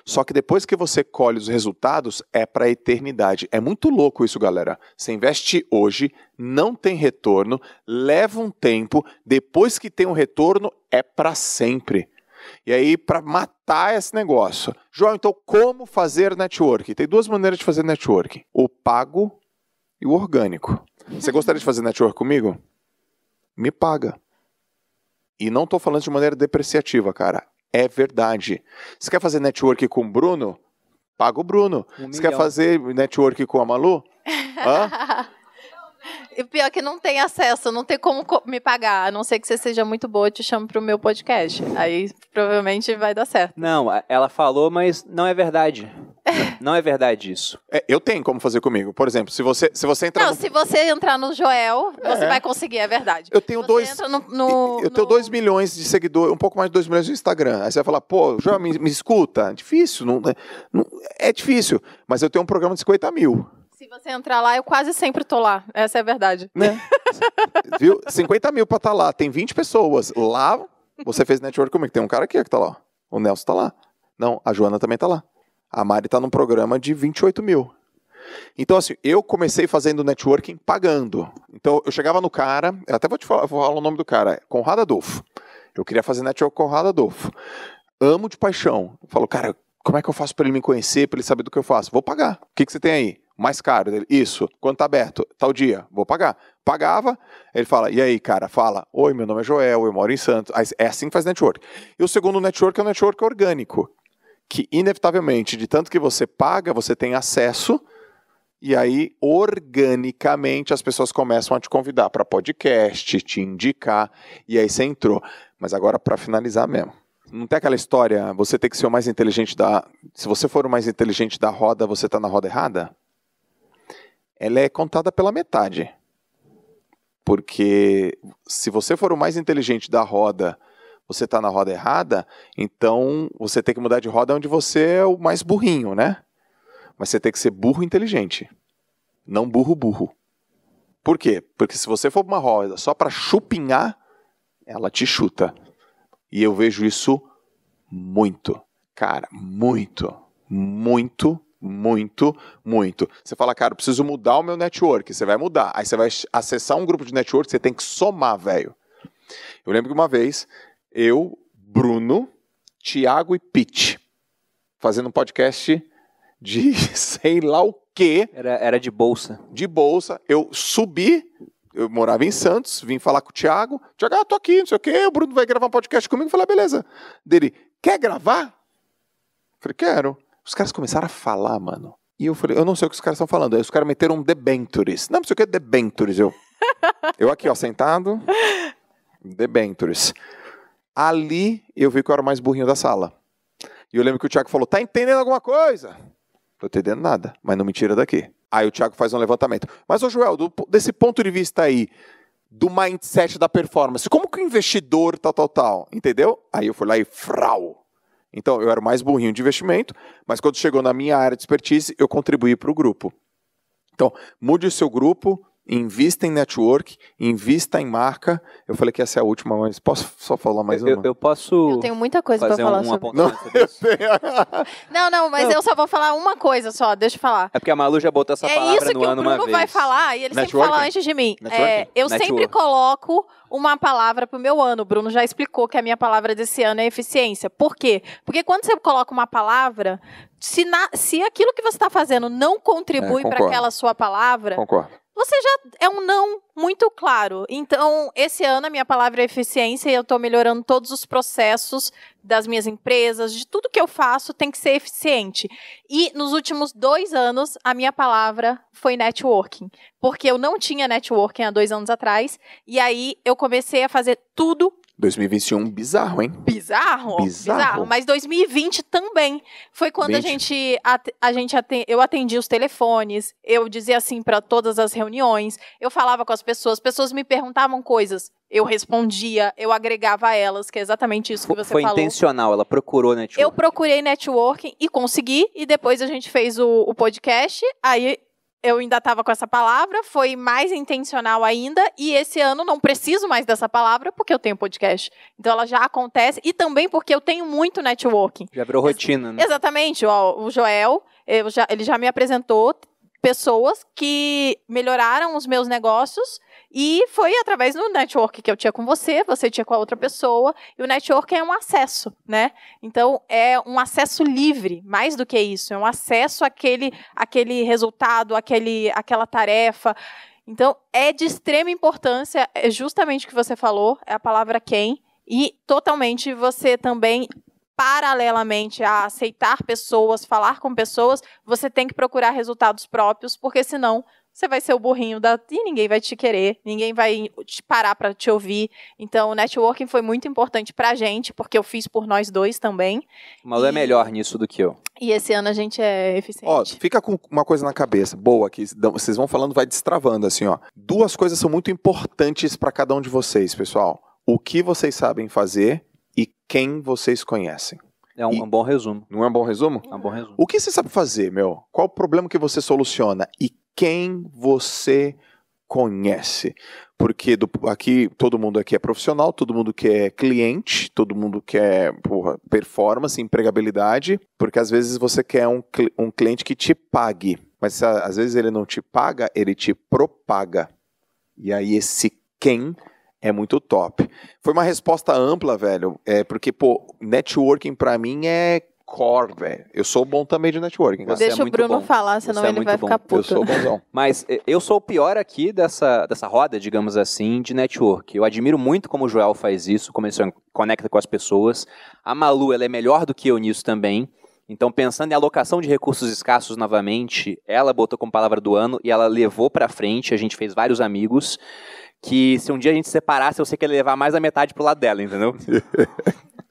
Só que depois que você colhe os resultados, é para a eternidade. É muito louco isso, galera. Você investe hoje, não tem retorno, leva um tempo, depois que tem um retorno, é para sempre. E aí, para matar esse negócio. João, então como fazer networking? Tem duas maneiras de fazer networking. O pago e o orgânico. Você gostaria de fazer networking comigo? Me paga. E não estou falando de maneira depreciativa, cara. É verdade. Você quer fazer network com o Bruno? Paga o Bruno. Você quer fazer network com a Malu? Hã? E o pior é que não tem acesso, não tem como me pagar. A não ser que você seja muito boa, eu te chamo pro meu podcast. Aí provavelmente vai dar certo. Não, ela falou, mas não é verdade. Não é verdade isso. Eu tenho como fazer comigo. Por exemplo, se você entrar... Não, se você entrar no Joel, você vai conseguir, é verdade. Eu tenho 2 milhões de seguidores, um pouco mais de 2 milhões no Instagram. Aí você vai falar, pô, Joel, me escuta. Difícil, é difícil. Mas eu tenho um programa de 50 mil. Se você entrar lá, eu quase sempre tô lá. Essa é a verdade. Né? Viu? 50 mil pra estar lá. Tem 20 pessoas. Lá, você fez network comigo. Tem um cara aqui que tá lá. O Nelson tá lá. Não, a Joana também tá lá. A Mari tá num programa de 28 mil. Então, assim, eu comecei fazendo networking pagando. Então, eu chegava no cara, eu até vou falar o nome do cara, Conrado Adolfo. Eu queria fazer network com o Conrado Adolfo. Amo de paixão. Eu falo, cara, como é que eu faço para ele me conhecer, para ele saber do que eu faço? Vou pagar. O que você tem aí? Mais caro dele. Isso. Quando tá aberto? Tal dia. Vou pagar. Pagava. Ele fala, e aí, cara? Fala, oi, meu nome é Joel, eu moro em Santos. É assim que faz network. E o segundo network é o network orgânico. Que, inevitavelmente, de tanto que você paga, você tem acesso, e aí, organicamente, as pessoas começam a te convidar para podcast, te indicar, e aí você entrou. Mas agora, para finalizar mesmo, não tem aquela história, você tem que ser o mais inteligente Se você for o mais inteligente da roda, você está na roda errada? Ela é contada pela metade. Porque se você for o mais inteligente da roda, você está na roda errada, então você tem que mudar de roda onde você é o mais burrinho, né? Mas você tem que ser burro inteligente, não burro. Por quê? Porque se você for uma roda só para chupinhar, ela te chuta. E eu vejo isso muito. Cara, muito. Você fala, cara, eu preciso mudar o meu network. Você vai mudar. Aí você vai acessar um grupo de network, você tem que somar, velho. Eu lembro que uma vez, eu, Bruno, Thiago e Pete, fazendo um podcast de sei lá o quê. Era de bolsa. De bolsa. Eu subi, eu morava em Santos, vim falar com o Thiago. Thiago, tô aqui, não sei o quê. O Bruno vai gravar um podcast comigo. Eu falei, beleza. Dele, quer gravar? Eu falei, quero. Os caras começaram a falar, mano. E eu falei, eu não sei o que os caras estão falando. Aí os caras meteram debentures. Não sei o que é debentures. Eu aqui, ó, sentado. Debentures. Ali eu vi que eu era o mais burrinho da sala. E eu lembro que o Thiago falou, tá entendendo alguma coisa? Tô entendendo nada, mas não me tira daqui. Aí o Thiago faz um levantamento. Mas, ô Joel, desse ponto de vista aí, do mindset da performance, como que o investidor tal, entendeu? Aí eu fui lá e frau. Então, eu era o mais burrinho de investimento, mas quando chegou na minha área de expertise, eu contribuí para o grupo. Então, mude o seu grupo, invista em network, invista em marca. Eu falei que essa é a última, mas posso só falar mais uma? Eu posso... Eu tenho muita coisa para falar sobre isso. Não, mas eu só vou falar uma coisa só, deixa eu falar. É porque a Malu já botou essa palavra no ano uma vez. É isso que o Bruno vai falar, e ele sempre fala antes de mim. Eu sempre coloco uma palavra pro meu ano. O Bruno já explicou que a minha palavra desse ano é eficiência. Por quê? Porque quando você coloca uma palavra, se aquilo que você está fazendo não contribui para aquela sua palavra, você já é um não muito claro. Então, esse ano a minha palavra é eficiência e eu estou melhorando todos os processos das minhas empresas, de tudo que eu faço tem que ser eficiente. E nos últimos 2 anos, a minha palavra foi networking. Porque eu não tinha networking há 2 anos atrás, e aí eu comecei a fazer tudo. 2021, bizarro, hein? Bizarro. Mas 2020 também. Foi quando eu atendi os telefones, eu dizia assim para todas as reuniões, eu falava com as pessoas me perguntavam coisas, eu respondia, eu agregava a elas, que é exatamente isso que você falou. Foi intencional, ela procurou networking. Eu procurei networking e consegui, e depois a gente fez o podcast, aí eu ainda estava com essa palavra, foi mais intencional ainda, e esse ano não preciso mais dessa palavra, porque eu tenho podcast. Então ela já acontece, e também porque eu tenho muito networking. Já virou rotina, né? Exatamente. O Joel, ele já me apresentou pessoas que melhoraram os meus negócios, e foi através do network que eu tinha com você tinha com a outra pessoa, e o network é um acesso, né? Então, é um acesso livre, mais do que isso, é um acesso àquele resultado, àquela tarefa. Então, é de extrema importância, é justamente o que você falou, é a palavra quem, e totalmente você também, paralelamente a aceitar pessoas, falar com pessoas, você tem que procurar resultados próprios, porque senão você vai ser o burrinho e ninguém vai te querer, ninguém vai te parar para te ouvir. Então, o networking foi muito importante pra gente, porque eu fiz por nós dois também. O Malu é melhor nisso do que eu. E esse ano a gente é eficiente. Ó, fica com uma coisa na cabeça, boa, que vocês vão falando, vai destravando, assim, ó. 2 coisas são muito importantes para cada um de vocês, pessoal. O que vocês sabem fazer e quem vocês conhecem. É um bom resumo. Não é um bom resumo? É um bom resumo. O que você sabe fazer, meu? Qual o problema que você soluciona? E quem você conhece? Porque aqui, todo mundo aqui é profissional, todo mundo quer cliente, todo mundo quer performance, empregabilidade, porque às vezes você quer um cliente que te pague, mas às vezes ele não te paga, ele te propaga. E aí esse quem é muito top. Foi uma resposta ampla, velho, porque, networking pra mim é core, velho. Eu sou bom também de networking. Deixa o Bruno falar, senão ele vai ficar puto. Eu sou bonzão. Mas eu sou o pior aqui dessa roda, digamos assim, de network. Eu admiro muito como o Joel faz isso, como ele se conecta com as pessoas. A Malu, ela é melhor do que eu nisso também. Então, pensando em alocação de recursos escassos novamente, ela botou como palavra do ano e ela levou pra frente. A gente fez vários amigos que, se um dia a gente separasse, eu sei que ele ia levar mais da metade pro lado dela, entendeu?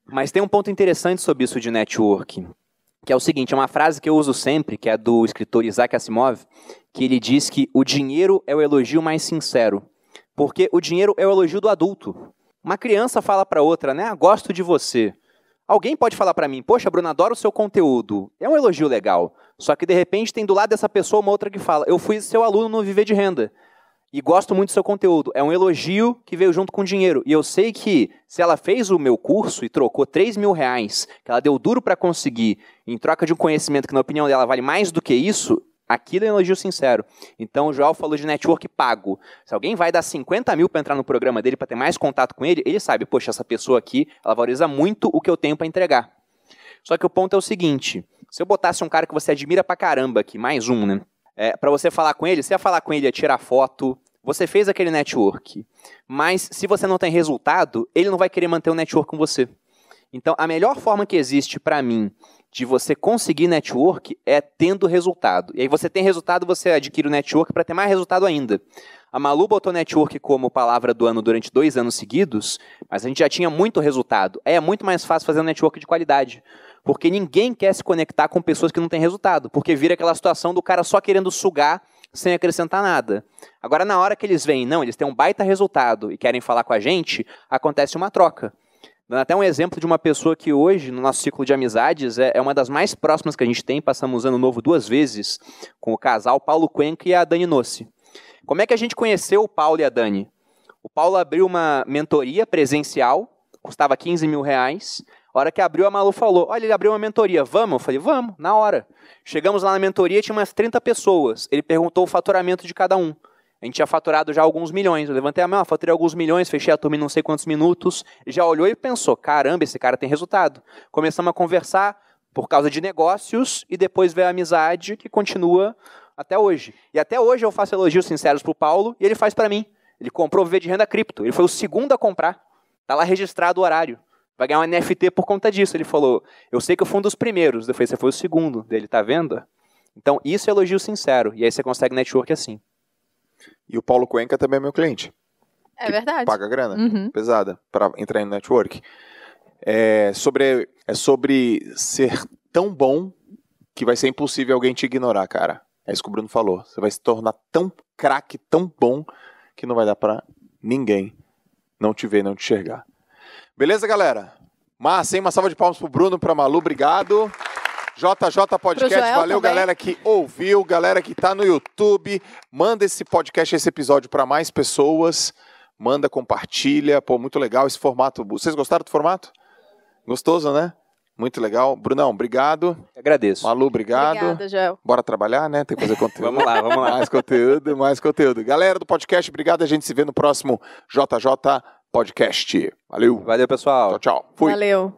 Mas tem um ponto interessante sobre isso de networking, que é o seguinte, é uma frase que eu uso sempre, que é do escritor Isaac Asimov, que ele diz que o dinheiro é o elogio mais sincero, porque o dinheiro é o elogio do adulto. Uma criança fala para outra, né, gosto de você. Alguém pode falar para mim, poxa, Bruno, adoro o seu conteúdo. É um elogio legal, só que de repente tem do lado dessa pessoa uma outra que fala, eu fui seu aluno no Viver de Renda. e gosto muito do seu conteúdo. É um elogio que veio junto com o dinheiro. E eu sei que se ela fez o meu curso e trocou R$3.000, que ela deu duro para conseguir, em troca de um conhecimento que na opinião dela vale mais do que isso, aquilo é um elogio sincero. Então o Joel falou de network pago. Se alguém vai dar 50 mil para entrar no programa dele, para ter mais contato com ele, ele sabe, poxa, essa pessoa aqui, ela valoriza muito o que eu tenho para entregar. Só que o ponto é o seguinte, se eu botasse um cara que você admira pra caramba aqui, mais um, né? Para você falar com ele, você ia falar com ele, ia tirar foto, você fez aquele network. Mas se você não tem resultado, ele não vai querer manter o network com você. Então, a melhor forma que existe para mim de você conseguir network é tendo resultado. E aí você tem resultado, você adquire o network para ter mais resultado ainda. A Malu botou network como palavra do ano durante 2 anos seguidos, mas a gente já tinha muito resultado. É muito mais fácil fazer um network de qualidade. Porque ninguém quer se conectar com pessoas que não têm resultado. Porque vira aquela situação do cara só querendo sugar sem acrescentar nada. Agora, na hora que eles veem, não, eles têm um baita resultado e querem falar com a gente, acontece uma troca. Dando até um exemplo de uma pessoa que hoje, no nosso ciclo de amizades, é uma das mais próximas que a gente tem. Passamos ano novo 2 vezes com o casal Paulo Cuenca e a Dani Nossi. Como é que a gente conheceu o Paulo e a Dani? O Paulo abriu uma mentoria presencial, custava R$15.000. A hora que abriu, a Malu falou, olha, ele abriu uma mentoria, vamos? Eu falei, vamos, na hora. Chegamos lá na mentoria, tinha umas 30 pessoas. Ele perguntou o faturamento de cada um. A gente tinha faturado já alguns milhões. Eu levantei a mão, faturei alguns milhões, fechei a turma em não sei quantos minutos. Ele já olhou e pensou, caramba, esse cara tem resultado. Começamos a conversar por causa de negócios e depois veio a amizade que continua até hoje. E até hoje eu faço elogios sinceros pro Paulo e ele faz para mim. Ele comprou o VV de renda cripto. Ele foi o segundo a comprar. Tá lá registrado o horário. Vai ganhar um NFT por conta disso. Ele falou, eu sei que eu fui um dos primeiros. Eu falei, você foi o segundo dele, tá vendo? Então, isso é elogio sincero. E aí você consegue network assim. E o Paulo Cuenca também é meu cliente. É verdade. Paga grana, pesada, para entrar em network. É sobre ser tão bom que vai ser impossível alguém te ignorar, cara. É isso que o Bruno falou. Você vai se tornar tão craque, tão bom, que não vai dar pra ninguém não te ver, não te enxergar. Beleza, galera? Massa, hein? Uma salva de palmas pro Bruno, pra Malu, obrigado. JJ Podcast, valeu também. Galera que ouviu, galera que tá no YouTube. Manda esse podcast, esse episódio pra mais pessoas. Manda, compartilha. Pô, muito legal esse formato. Vocês gostaram do formato? Gostoso, né? Muito legal. Brunão, obrigado. Eu agradeço. Malu, obrigado. Obrigada, Joel. Bora trabalhar, né? Tem que fazer conteúdo. Vamos lá. Mais conteúdo, mais conteúdo. Galera do podcast, obrigado. A gente se vê no próximo JJ Podcast. Valeu. Valeu, pessoal. Tchau, tchau. Fui. Valeu.